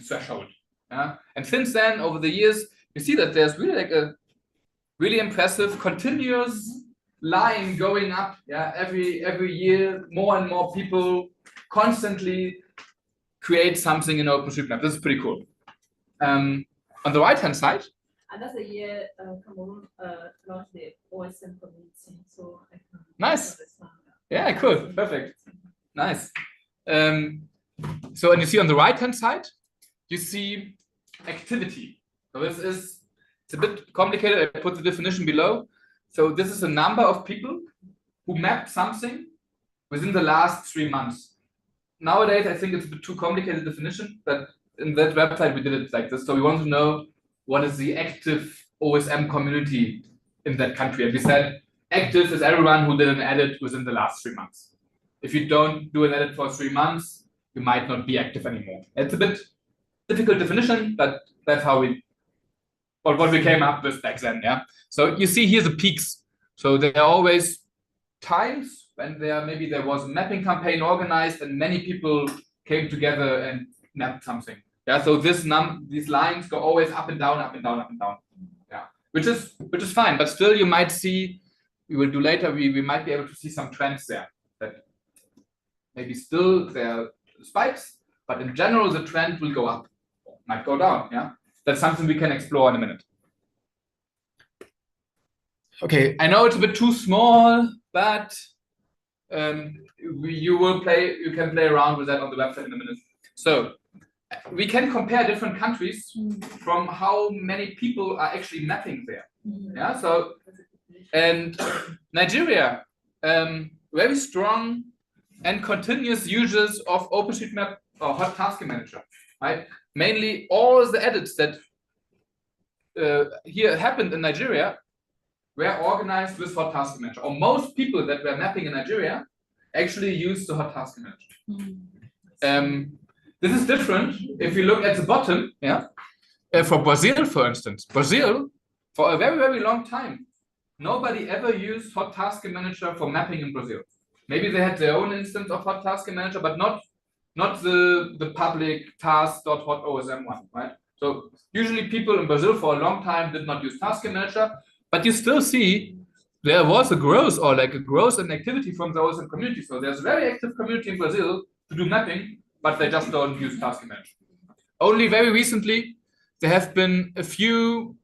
threshold. Yeah. And since then, over the years, you see that there's really like a really impressive continuous line going up. Yeah, every year, more and more people constantly create something in OpenStreetMap. This is pretty cool. On the right-hand side. And that's the year Cameroon launched the OSM community. So I can nice. Yeah, cool. Perfect. Nice. So, and you see on the right-hand side, you see activity. So it's a bit complicated. I put the definition below. So this is a number of people who mapped something within the last 3 months. Nowadays, I think it's a bit too complicated definition, but in that website, we did it like this. So we want to know what is the active OSM community in that country. And we said active is everyone who did an edit within the last 3 months. If you don't do an edit for 3 months, you might not be active anymore. It's a bit difficult definition, but that's how what we came up with back then. Yeah. So you see here the peaks. So there are always times when maybe there was a mapping campaign organized and many people came together and mapped something. Yeah. So these lines go always up and down, up and down, up and down. Yeah. Which is fine, but still you might see. We will do later. We might be able to see some trends there. That maybe still there are spikes, but in general the trend will go up, might go down. Yeah. That's something we can explore in a minute. Okay, I know it's a bit too small, but you can play around with that on the website in a minute. So we can compare different countries from how many people are actually mapping there. Yeah, so and Nigeria, very strong and continuous users of OpenStreetMap or Hot Task Manager, right? Mainly all the edits that here happened in Nigeria were organized with Hot Task Manager, or most people that were mapping in Nigeria actually used the Hot Task Manager. This is different if you look at the bottom, yeah. For Brazil, for instance, Brazil, for a very, very long time, nobody ever used Hot Task Manager for mapping in Brazil. Maybe they had their own instance of Hot Task Manager, but not the public task.hot.osm one, right? So usually people in Brazil for a long time did not use Task Manager, but you still see there was a growth or like a growth in activity from the OSM community. So there's a very active community in Brazil to do mapping, but they just don't use Task Manager. Only very recently, there have been a few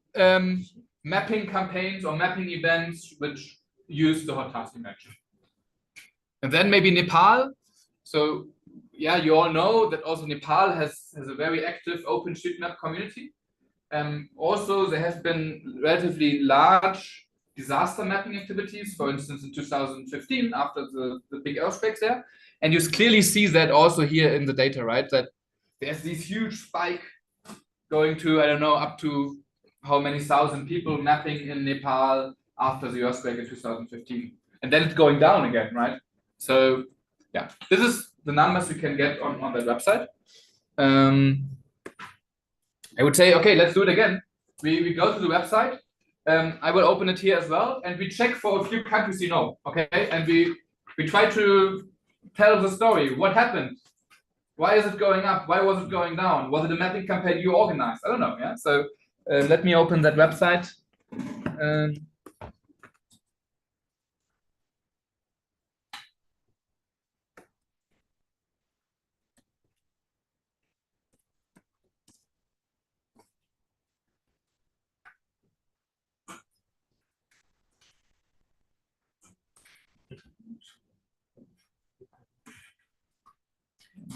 mapping campaigns or mapping events which use the Hot Task Manager. And then maybe Nepal. So yeah, you all know that also Nepal has a very active OpenStreetMap community. Also, there have been relatively large disaster mapping activities, for instance, in 2015, after the big earthquakes there. And you clearly see that also here in the data, right? That there's this huge spike going to, I don't know, up to how many thousand people mapping in Nepal after the earthquake in 2015. And then it's going down again, right? So yeah, this is the numbers you can get on that website. I would say, okay, let's do it again. We go to the website. I will open it here as well, and we check for a few countries you know, okay? And we try to tell the story. What happened? Why is it going up? Why was it going down? Was it a mapping campaign you organized? I don't know, yeah? So let me open that website.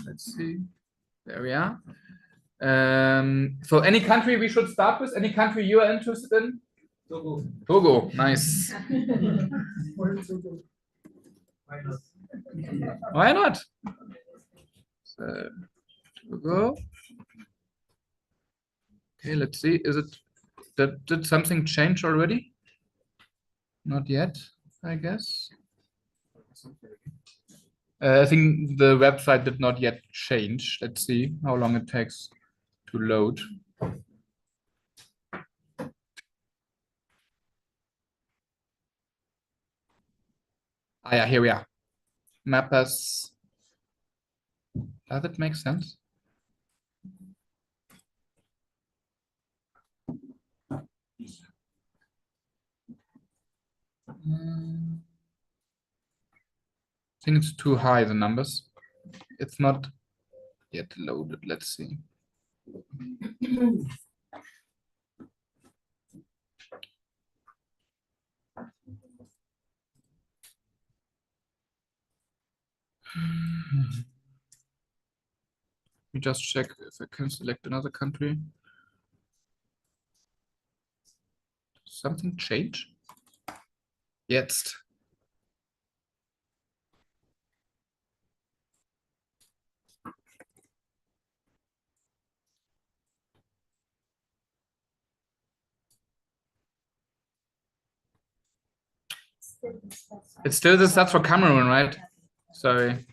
Let's see. There we are. So any country we should start with? Any country you are interested in? Togo. Togo, nice. Why not? So, Togo. Okay, let's see. Is it did something change already? Not yet, I guess. I think the website did not yet change. Let's see how long it takes to load. Ah, yeah, here we are. Mappers. Does it make sense? I think it's too high, the numbers. It's not yet loaded. Let's see. We just check if I can select another country. Something change? Jetzt. It's still the stats for Cameroon, right? Sorry.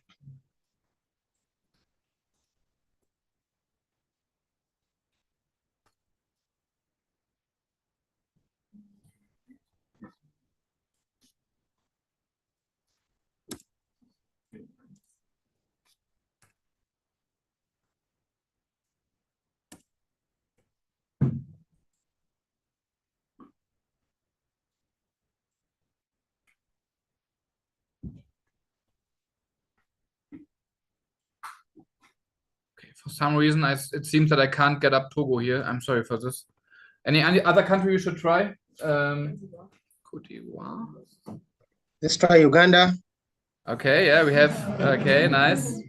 For some reason, it seems that I can't get up Togo here. I'm sorry for this. Any other country you should try? Cote d'Ivoire. Let's try Uganda. Okay, yeah, we have. Okay, nice.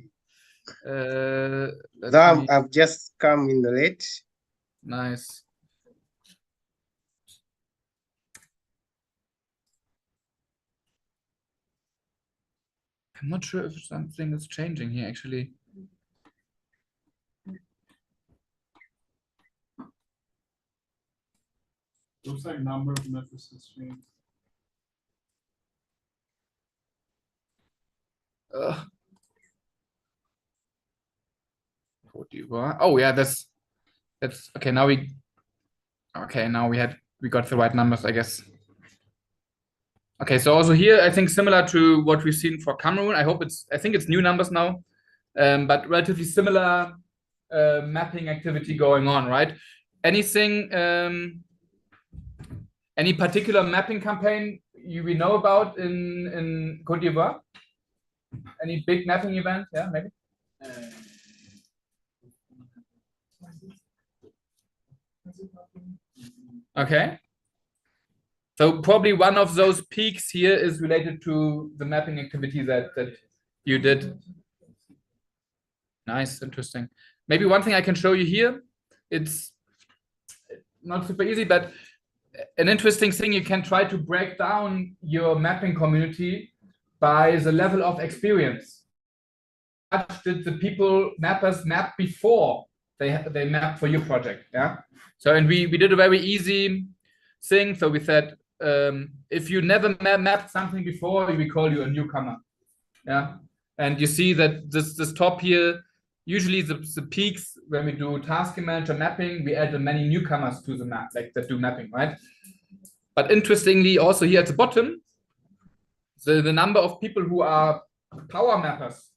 I've just come in late. Nice. I'm not sure if something is changing here actually. Looks like number of methods and streams. Oh yeah, that's okay. Now we got the right numbers, I guess. Okay, so also here I think similar to what we've seen for Cameroon. I think it's new numbers now, but relatively similar mapping activity going on, right? Anything, any particular mapping campaign we know about in Côte d'Ivoire? Any big mapping event? Yeah, maybe. Okay. So probably one of those peaks here is related to the mapping activity that you did. Nice, interesting. Maybe one thing I can show you here, it's not super easy, but an interesting thing, you can try to break down your mapping community by the level of experience. How much did the mappers map before they mapped for your project? Yeah. So, and we did a very easy thing. So we said, if you never mapped something before, we call you a newcomer. Yeah. And you see that this top here, usually the peaks when we do task manager mapping, we add many newcomers to the map, like that do mapping, right? But interestingly, also here at the bottom, the number of people who are power mappers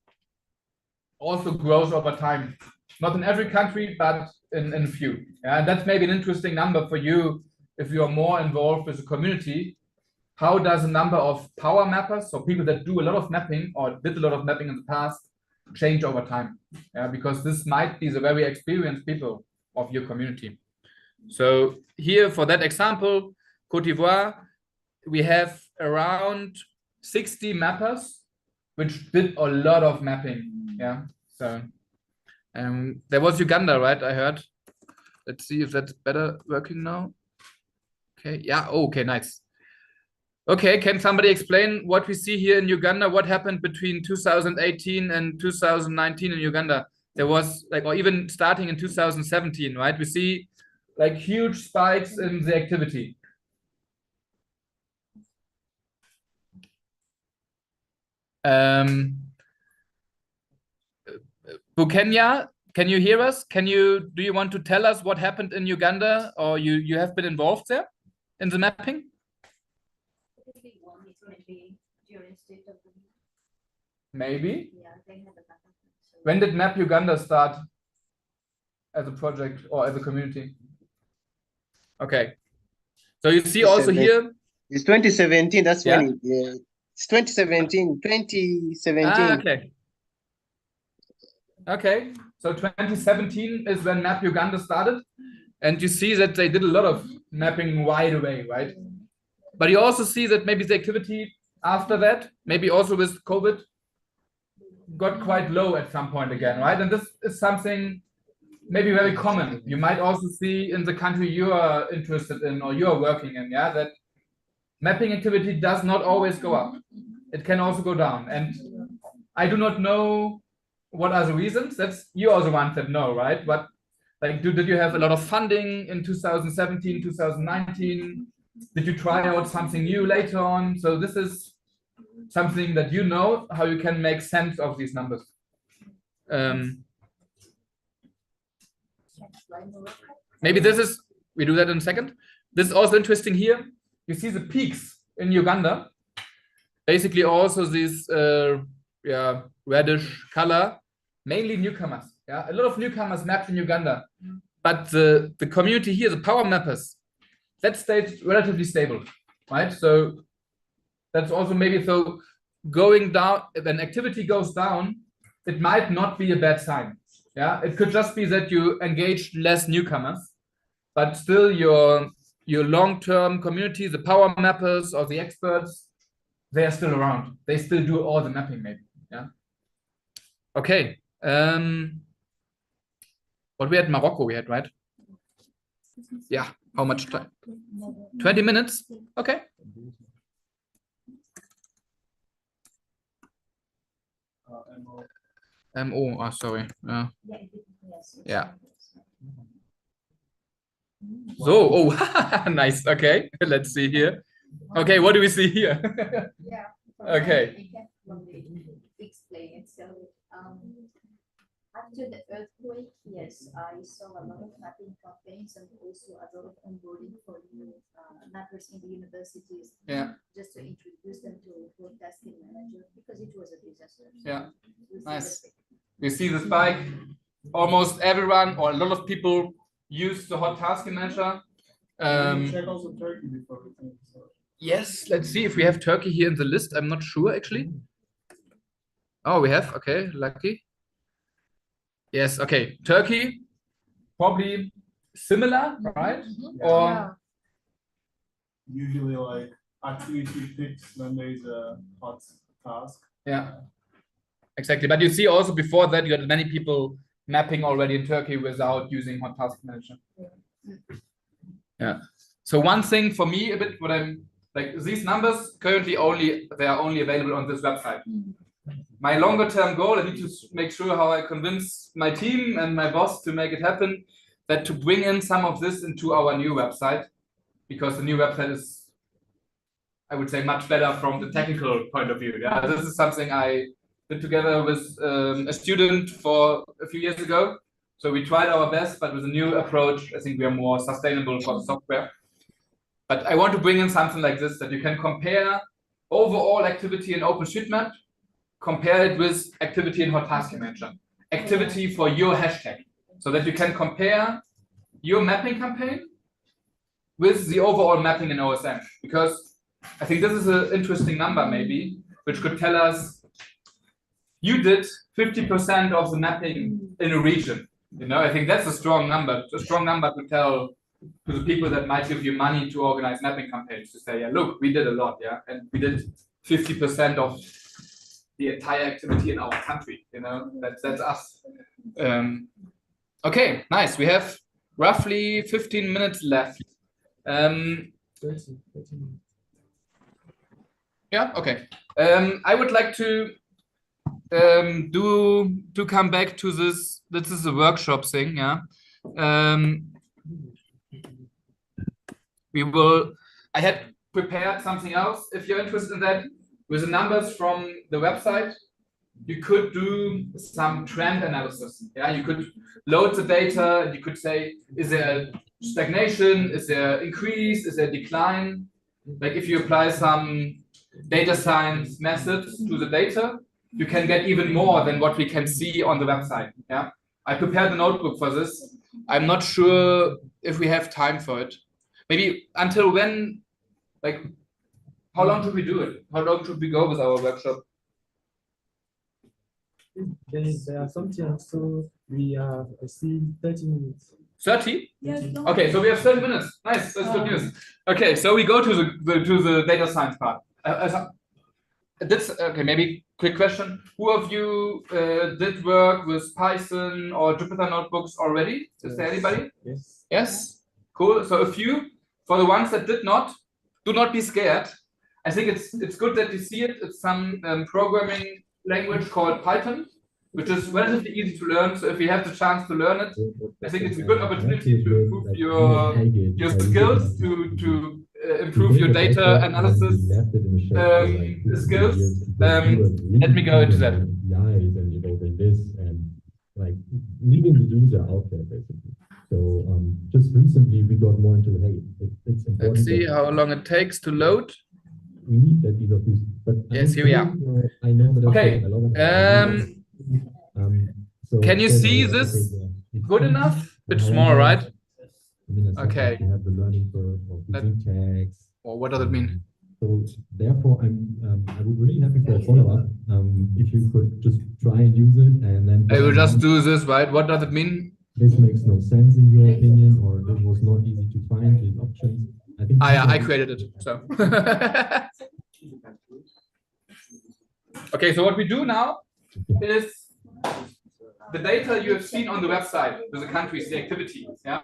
also grows over time. Not in every country, but in a few. Yeah, and that's maybe an interesting number for you if you are more involved with the community. How does the number of power mappers, so people that do a lot of mapping or did a lot of mapping in the past, change over time? Yeah, because this might be the very experienced people of your community. So here for that example, Côte d'Ivoire, we have around 60 mappers which did a lot of mapping. Yeah, so there was Uganda, right? I heard. Let's see if that's better working now. Okay, yeah, okay, nice. Okay, can somebody explain what we see here in Uganda? What happened between 2018 and 2019 in Uganda? There was like, or even starting in 2017, right? We see like huge spikes in the activity. Bukenya, can you hear us? Do you want to tell us what happened in Uganda, or you have been involved there in the mapping? Maybe. When did Map Uganda start as a project or as a community? Okay. So you see also here. It's 2017. That's yeah. when it's 2017. 2017. Ah, okay. Okay. So 2017 is when Map Uganda started. And you see that they did a lot of mapping right away, right? But you also see that maybe the activity after that, maybe also with COVID, got quite low at some point again, right? And this is something maybe very common. You might also see in the country you are interested in or you are working in, yeah, that mapping activity does not always go up. It can also go down. And I do not know what are the reasons. That's you are the ones that know, right? But like, did you have a lot of funding in 2017, 2019? Did you try out something new later on? So this is something that you know how you can make sense of these numbers. Maybe this is, we do that in a second. This is also interesting here. You see the peaks in Uganda. Basically also this reddish color, mainly newcomers. Yeah, a lot of newcomers mapped in Uganda. But the community here, the power mappers, that stayed relatively stable, right? So that's also maybe so going down, when activity goes down, it might not be a bad sign. Yeah, it could just be that you engaged less newcomers, but still your long-term community, the power mappers or the experts, they are still around. They still do all the mapping, maybe. Yeah. Okay. What we had in Morocco, we had, right? Yeah. How much time? 20 minutes? Okay. MO. Oh, sorry. Yeah. So, oh, nice. Okay, let's see here. Okay, what do we see here? Yeah. Okay. I can probably explain it. So, after the earthquake, yes, I saw a lot of mapping campaigns and also a lot of onboarding for new mappers in the universities. Yeah. Just to introduce them to tasking manager because it was a disaster. Yeah. Nice. You see the spike. Almost everyone or a lot of people use the hot tasking manager. Check also Turkey before we can start. Yes, let's see if we have Turkey here in the list. I'm not sure actually. Oh, we have. Okay, lucky. Yes, okay. Turkey, probably similar, right? Or usually like activity picks when there is a hot task. Yeah, exactly. But you see also before that you had many people mapping already in Turkey without using hot task manager. Yeah. So one thing for me a bit what I'm like these numbers currently they are only available on this website. My longer term goal, I need to make sure how I convince my team and my boss to make it happen, that to bring in some of this into our new website, because the new website is, I would say, much better from the technical point of view. Yeah, this is something I did together with a student for a few years ago. So we tried our best, but with a new approach, I think we are more sustainable for the software. But I want to bring in something like this, that you can compare overall activity in OpenStreetMap, compare it with activity in hot tasking manager, activity for your hashtag, so that you can compare your mapping campaign with the overall mapping in OSM. Because I think this is an interesting number maybe, which could tell us you did 50% of the mapping in a region. You know, I think that's a strong number to tell to the people that might give you money to organize mapping campaigns, to say, yeah, look, we did a lot, yeah, and we did 50% of the entire activity in our country. You know, that's us. Okay, nice. We have roughly 15 minutes left. 30. Yeah, okay. I would like to come back to this. This is a workshop thing, yeah. I had prepared something else. If you're interested in that, with the numbers from the website, you could do some trend analysis. Yeah, you could load the data and you could say, is there stagnation? Is there increase? Is there decline? Like if you apply some data science methods to the data, you can get even more than what we can see on the website. Yeah, I prepared a notebook for this. I'm not sure if we have time for it. Maybe until when, like, how long should we do it? How long should we go with our workshop? There are some chance, so we have see 30 minutes. 30? Yes. Okay, so we have 30 minutes. Nice, that's good news. Okay, so we go to the data science part. Okay, maybe quick question. Who of you did work with Python or Jupyter notebooks already? Is there anybody? Yes. Yes? Cool. So a few. For the ones that did not, do not be scared. I think it's good that you see it. It's some programming language called Python, which is relatively easy to learn. So if you have the chance to learn it, I think it's a good opportunity to improve your skills, to improve your data analysis skills. Let me go into that. Like leaving the user out there basically. So just recently we got more into it's important. Let's see how long it takes to load. We need that ease of use. But yes, here we are. I know that okay. So can you see this good enough? Bit small, right? Okay. We have the learning curve of using tags. Or what does it mean? So therefore, I would really happy for a follow-up. If you could just try and use it, and then I will just do this, right? What does it mean? This makes no sense in your opinion, or it was not easy to find these options. I think. I created it. So. Okay, so what we do now is the data you have seen on the website with the countries, the activities. Yeah.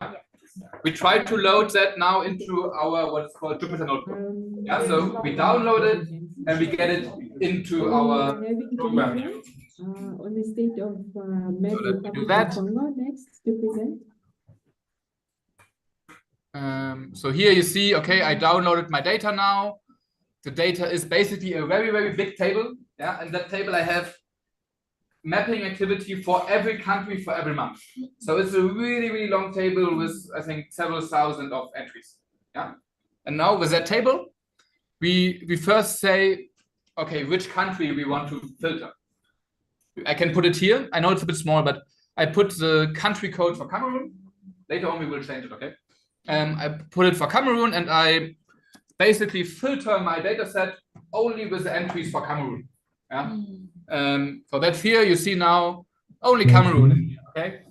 We try to load that now into our what's called Jupyter notebook. Yeah, so we download it and we get it into our program. On the state of Med let me do Republic that. of Congo next to present. So here you see, okay, I downloaded my data now. The data is basically a very, very big table. Yeah, and that table I have mapping activity for every country for every month. So it's a really, really long table with, I think, several thousand of entries. Yeah. And now with that table, we first say, okay, which country we want to filter. I can put it here. I know it's a bit small, but I put the country code for Cameroon. Later on, we will change it, okay? I put it for Cameroon, and I basically filter my data set only with the entries for Cameroon. Yeah. So that's here. You see now only Cameroon, okay?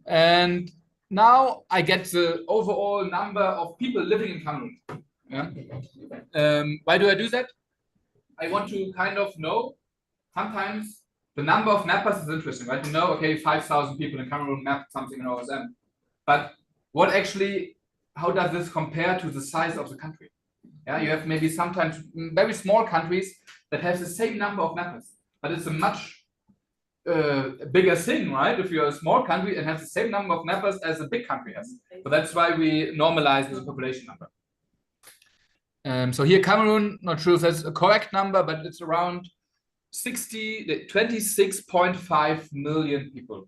And now I get the overall number of people living in Cameroon. Yeah. Why do I do that? I want to kind of know, sometimes the number of mappers is interesting, right? You know, okay, 5,000 people in Cameroon mapped something in OSM. But what actually, how does this compare to the size of the country? Yeah, you have maybe sometimes very small countries that have the same number of mappers, but it's a much bigger thing, right? If you're a small country and has the same number of mappers as a big country has. So that's why we normalize the population number. So here Cameroon, not sure if that's a correct number, but it's around 26.5 million people.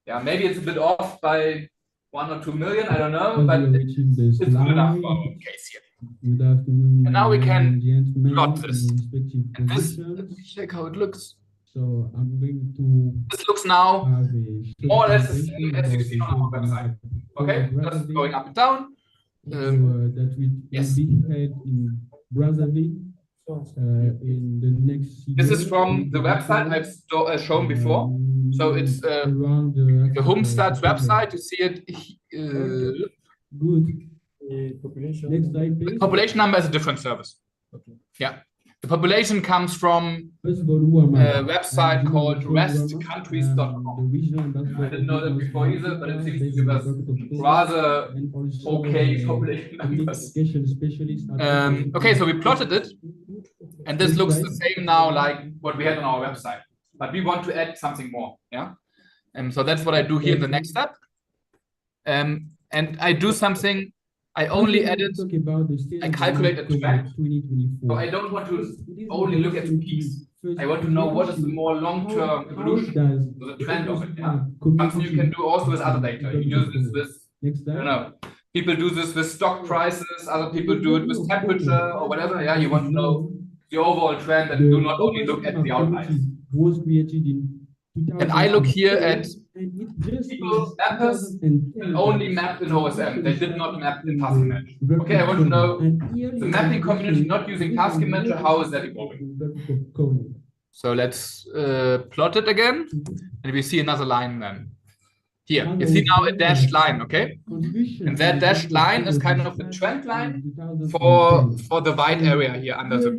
Yeah, maybe it's a bit off by 1 or 2 million, I don't know, but it's good enough for our case here. And now we can plot this. And this, check how it looks. So I'm going to. This looks now more or less the same as you see on our website. Okay, just going up and down. That will be had in Brazzaville in the next year. This is from the website I've shown before. So it's the Homestad's website. You see it. Good. Next slide, please. The population number is a different service. Okay. Yeah. The population comes from a website called restcountries.com. I didn't know that before either, but it seems to give us rather okay population numbers. Okay, so we plotted it, and this looks the same now like what we had on our website, but we want to add something more. Yeah, and so that's what I do here in the next step. And I do something. I only added, I calculate a trend. So I don't want to only look at the peaks. I want to know what is the more long-term evolution, so the trend of it. Yeah? Something you can do also with other data. You use this with, I don't know, people do this with stock prices, other people do it with temperature or whatever. Yeah, you want to know the overall trend and do not only look at the outliers. And I look here at people mappers and only mapped in OSM. They did not map in task manager. Okay, I want to know the mapping community not using task manager, how is that evolving? So let's plot it again, and we see another line then. Here, you see now a dashed line, okay? And that dashed line is kind of the trend line for the white area here under the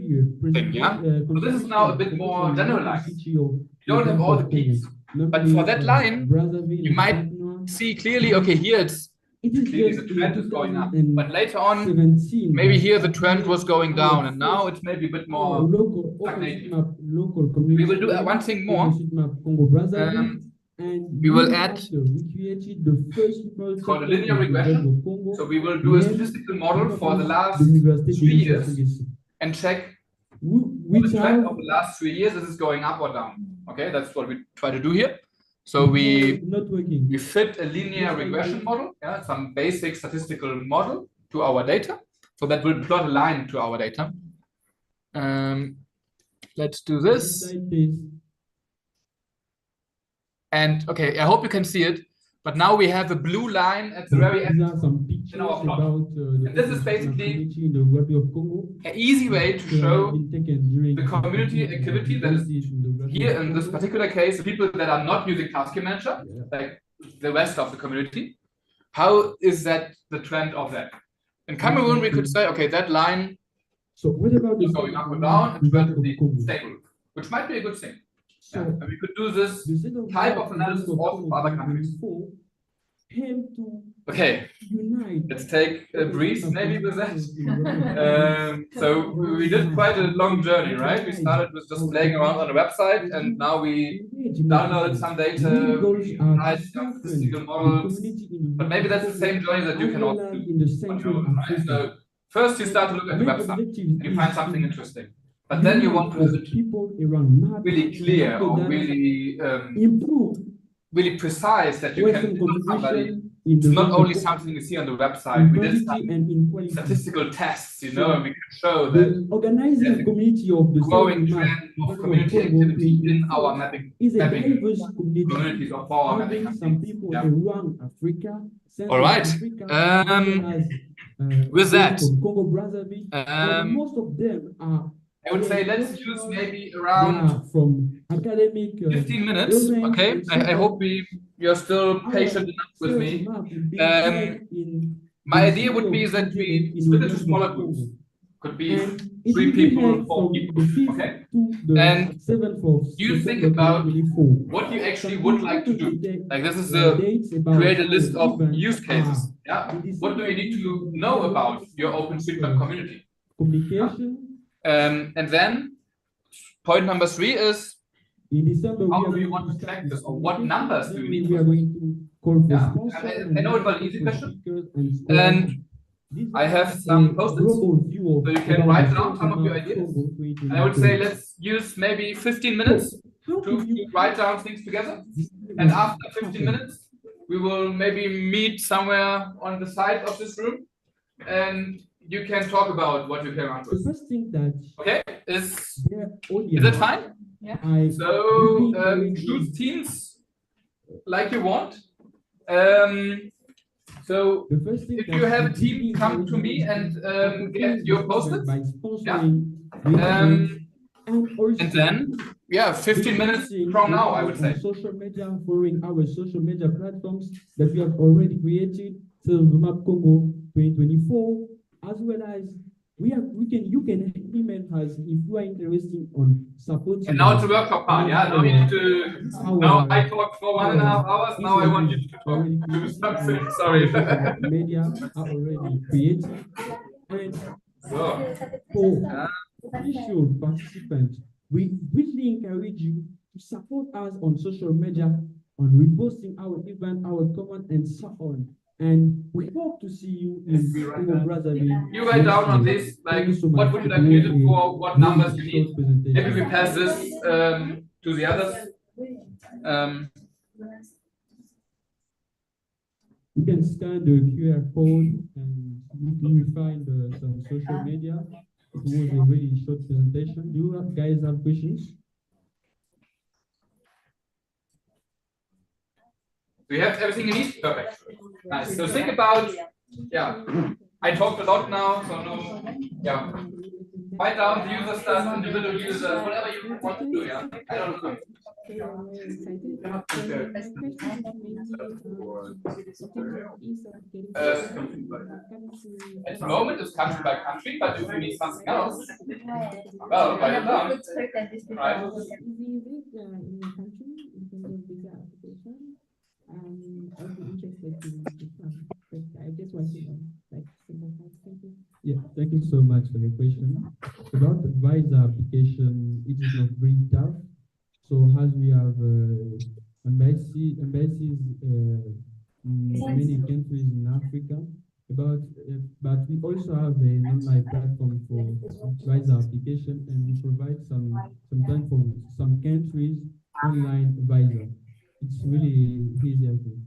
thing, yeah? So this is now a bit more generalized. You don't have all the peaks, but for that line, you might see clearly, okay, here it's clearly the trend is going up, but later on, maybe here the trend was going down, and now it's maybe a bit more stagnating. We will do one thing more. We will add called a linear regression. So we will do a statistical model for the last 3 years and check the trend of the last 3 years. Is this going up or down? Okay, that's what we try to do here. So we fit a linear regression model, yeah, some basic statistical model to our data. So that will plot a line to our data. Let's do this. And okay, I hope you can see it. But now we have a blue line at the very end in our plot. And this is basically an easy way to show the community activity that is here in this particular case, the people that are not using task manager, like the rest of the community. How is that the trend of that? In Cameroon, we could say, okay, that line is going up or down and relatively stable, which might be a good thing. Yeah. And we could do this type of analysis also for other countries. Okay, let's take a breeze maybe with that. So we did quite a long journey, right? We started with just playing around on the website, and now we downloaded some data, we applied some statistical models, but maybe that's the same journey that you can also do on your own, right? So first you start to look at the website, and you find something interesting. But then you want to have it really clear or really really precise that you can tell somebody it's not only something you see on the website. We did some statistical tests, you know, and we can show that organizing community of the growing trend of community activity in our mapping communities of our mapping. Some people around Africa. All right. With that, Congo Brazzaville, most of them are. I would say let's use maybe around from academic 15 minutes. Okay, I hope you're still patient enough with me. My idea would be that we split into smaller groups. Could be 3 people, 4 people. Okay, and you think about what you actually would like to do. Like this is create a list of use cases. Yeah, what do you need to know about your OpenStreetMap community? Communication. And then point number 3 is how do you want to track this, or what numbers do you need? Yeah. I know it was an easy question, and I have some post-its, so you can write down some of your ideas. And I would say let's use maybe 15 minutes to write down things together. And after 15 minutes, we will maybe meet somewhere on the side of this room, and you can talk about what you came up with. The first thing that is that fine? Yeah. So choose teams like you want. So if you have a team, come to me and get your post-its. Yeah. And then 15 minutes from now, I would say. Social media, following our social media platforms that we have already created. So Map Congo 2024. As well as you can email us if you are interested on supporting. And now it's a workshop part, yeah. Now we need to. Now I talked for 1.5 hours. Now I want you to talk. Do something. Sorry. Media are already created, and for official participants, we really encourage you to support us on social media, on reposting our event, our comment, and so on. And we hope to see you in Congo Brazzaville. You write down on this, like, what would you like to use it for, what numbers you need. Maybe we pass this to the others. You can scan the QR code and you will find some social media. It was a really short presentation. Do you guys have questions? Do you have everything you need? Perfect. Nice. So think about, I talked a lot now, so write down the user stuff, individual users, whatever you want to do, I don't know. At the moment it's country by country, but if you need something else, well, write it down. Right. I'd be interested to but I just want to know, like, thank you. Yeah, thank you so much for your question. About the visa application, it is not very tough. So as we have embassies in many countries in Africa, but we also have an online platform for visa application, and we provide sometimes for some countries online visa. It's really easy, I think.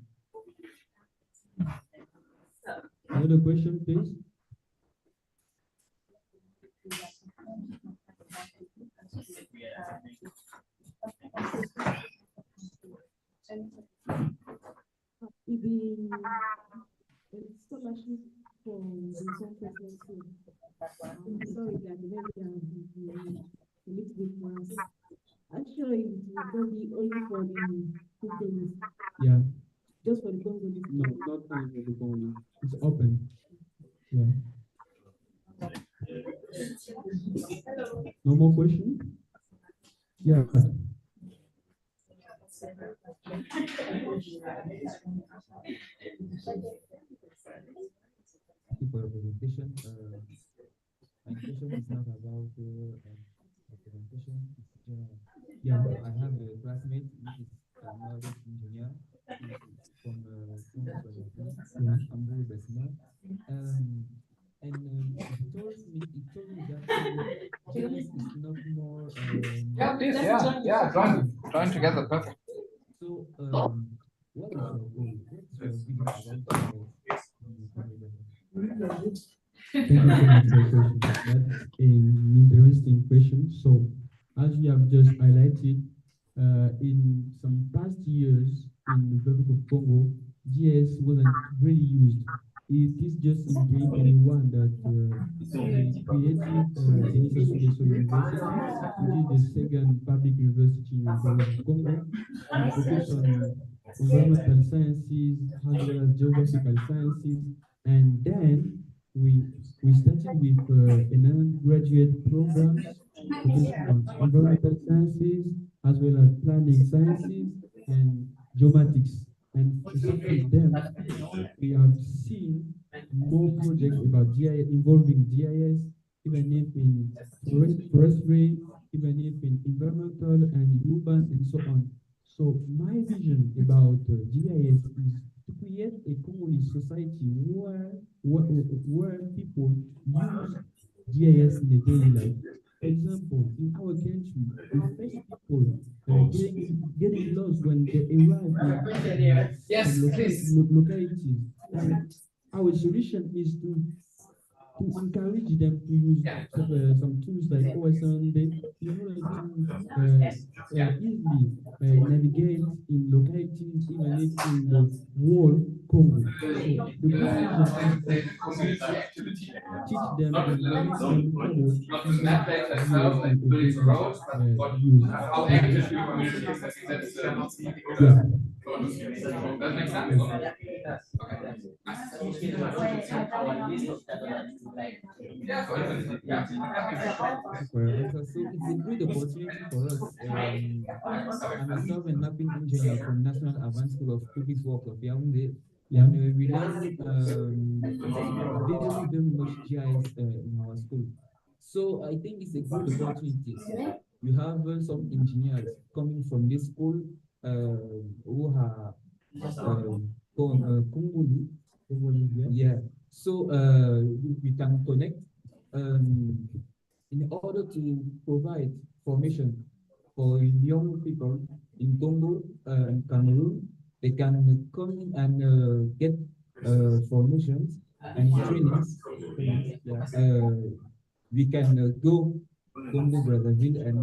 Another question, please. Scholarship for the presidency. Sorry, that a little bit more. Actually, it will be only for the Congolese. Yeah. Just for the Congolese. No, not only for the Congolese. It's open. Yeah. No more questions? Yeah. for your presentation. My question is not about the presentation. Yeah, I have a classmate, which is a knowledge engineer. He's from Hamburg, Bessemer. And he told me that GIS is not more. Yeah, please, yeah, join together, perfect. So, what is your goal? What's your vision about GIS? Thank you so much for your question. That's an interesting question. So, as we have just highlighted, in some past years in the Republic of Congo, GIS wasn't really used. It is just in 2021 that we created Denis Sassou University, which is the second public university in the Republic of Congo, and focus on environmental sciences as well as geographical sciences. And then we started with an undergraduate programs focusing on environmental sciences as well as planning sciences and geomatics. And for some of them, we have seen more projects about GIS involving GIS, even if in forestry, even if in environmental and urban and so on. So my vision about GIS is to create a Congolese society where people use GIS in their daily life. For example, in our country, we face people getting lost when they arrive in localities. And our solution is to encourage them to use some tools like OSM in order to easily navigate in localities, even if in the whole Congo. So the vision is to teach them and guide them forward using GIS in daily use. Yeah. That makes sense. So it's a good opportunity for us. I'm a survey and mapping engineer from National Advanced School of Public Works of Yaoundé. Yeah. And we learn very much GIS in our school. So I think it's a good opportunity. You have some engineers coming from this school who are Congolese. Yeah. So we can connect in order to provide formation for young people in Congo and Cameroon. They can come in and get formations and trainings. Yeah. We can go Congo, Brazzaville, and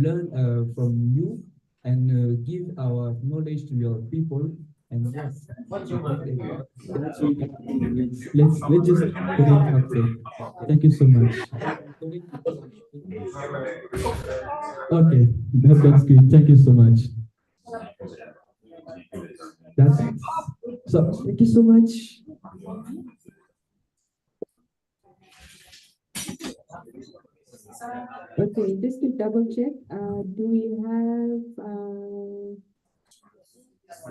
learn from you and give our knowledge to your people. And yes, let's just connect after. Thank you so much. Okay, that's good. Thank you so much. That's it. So thank you so much. Okay, just to double check, do we have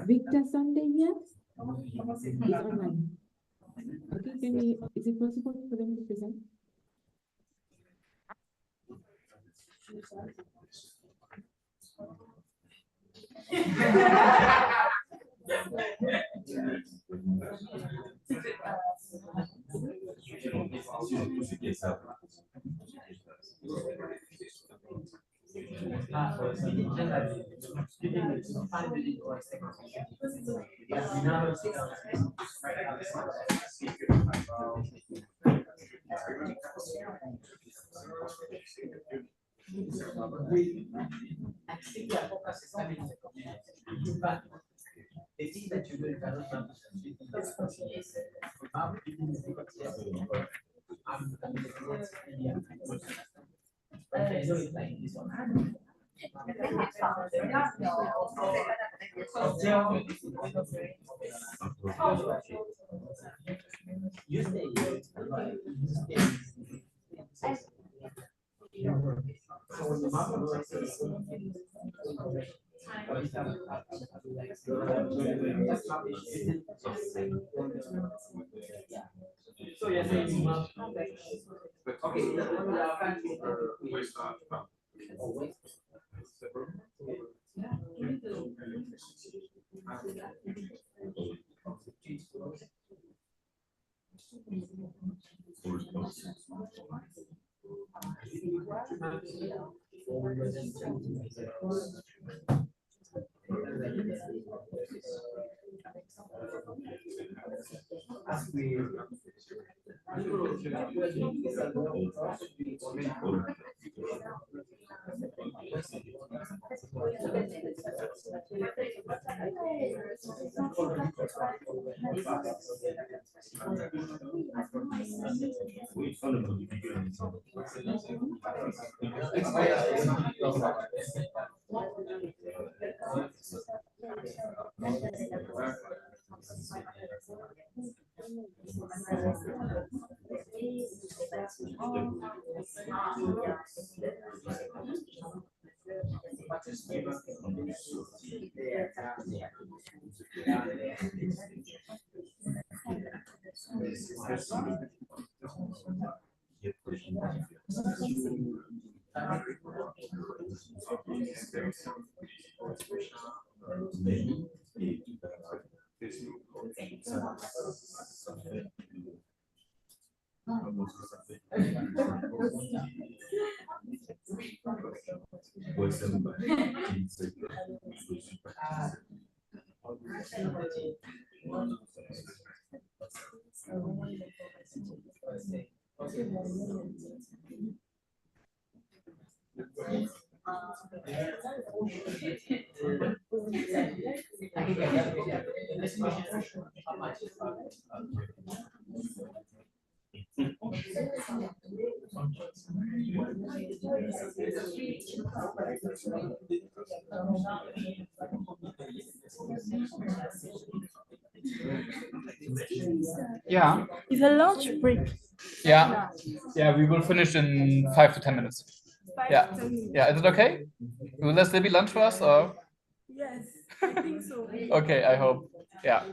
Victor Sunday here? He's online. Okay, is it possible for them to present? So you're saying, okay, Yeah. It's a lunch break. Yeah. Yeah, we will finish in 5 to 10 minutes. Yeah. Yeah, is it okay? Will there still be lunch for us or? Yes, I think so. Okay, I hope. Yeah.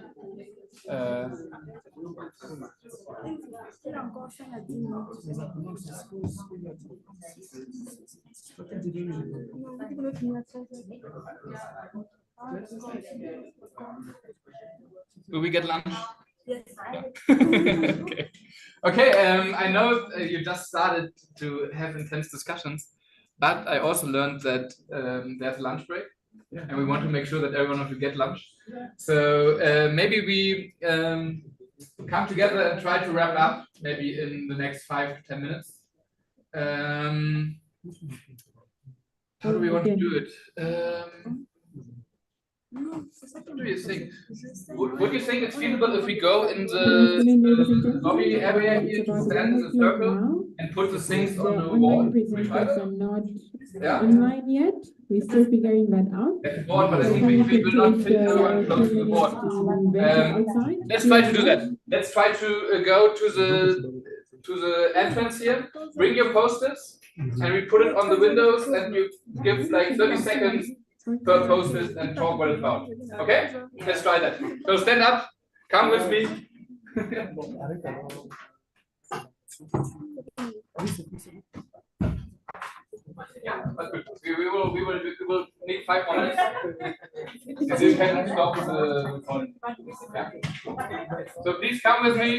Will we get lunch? Yes. Yeah. Okay. Okay. I know you just started to have intense discussions, but I also learned that there's a lunch break, and we want to make sure that everyone of you get lunch. So maybe we come together and try to wrap up maybe in the next 5 to 10 minutes. How do we want to do it? What do you think? Would you think it's feasible if we go in the lobby area here to stand in the circle and put the things on the wall? Presenters are not Yeah. online yet. We're still figuring that out. That's board, but I think we will not fit everyone close to the board. Let's try to do that. Let's try to go to the entrance here. Bring your post-its and we put it on the windows and you give like 30 seconds per post-it and talk what it's about. Okay? Let's try that. So stand up, come with me. Yeah, that's good. We will need 5 more minutes. And you can stop the recording. Yeah. So please come with me.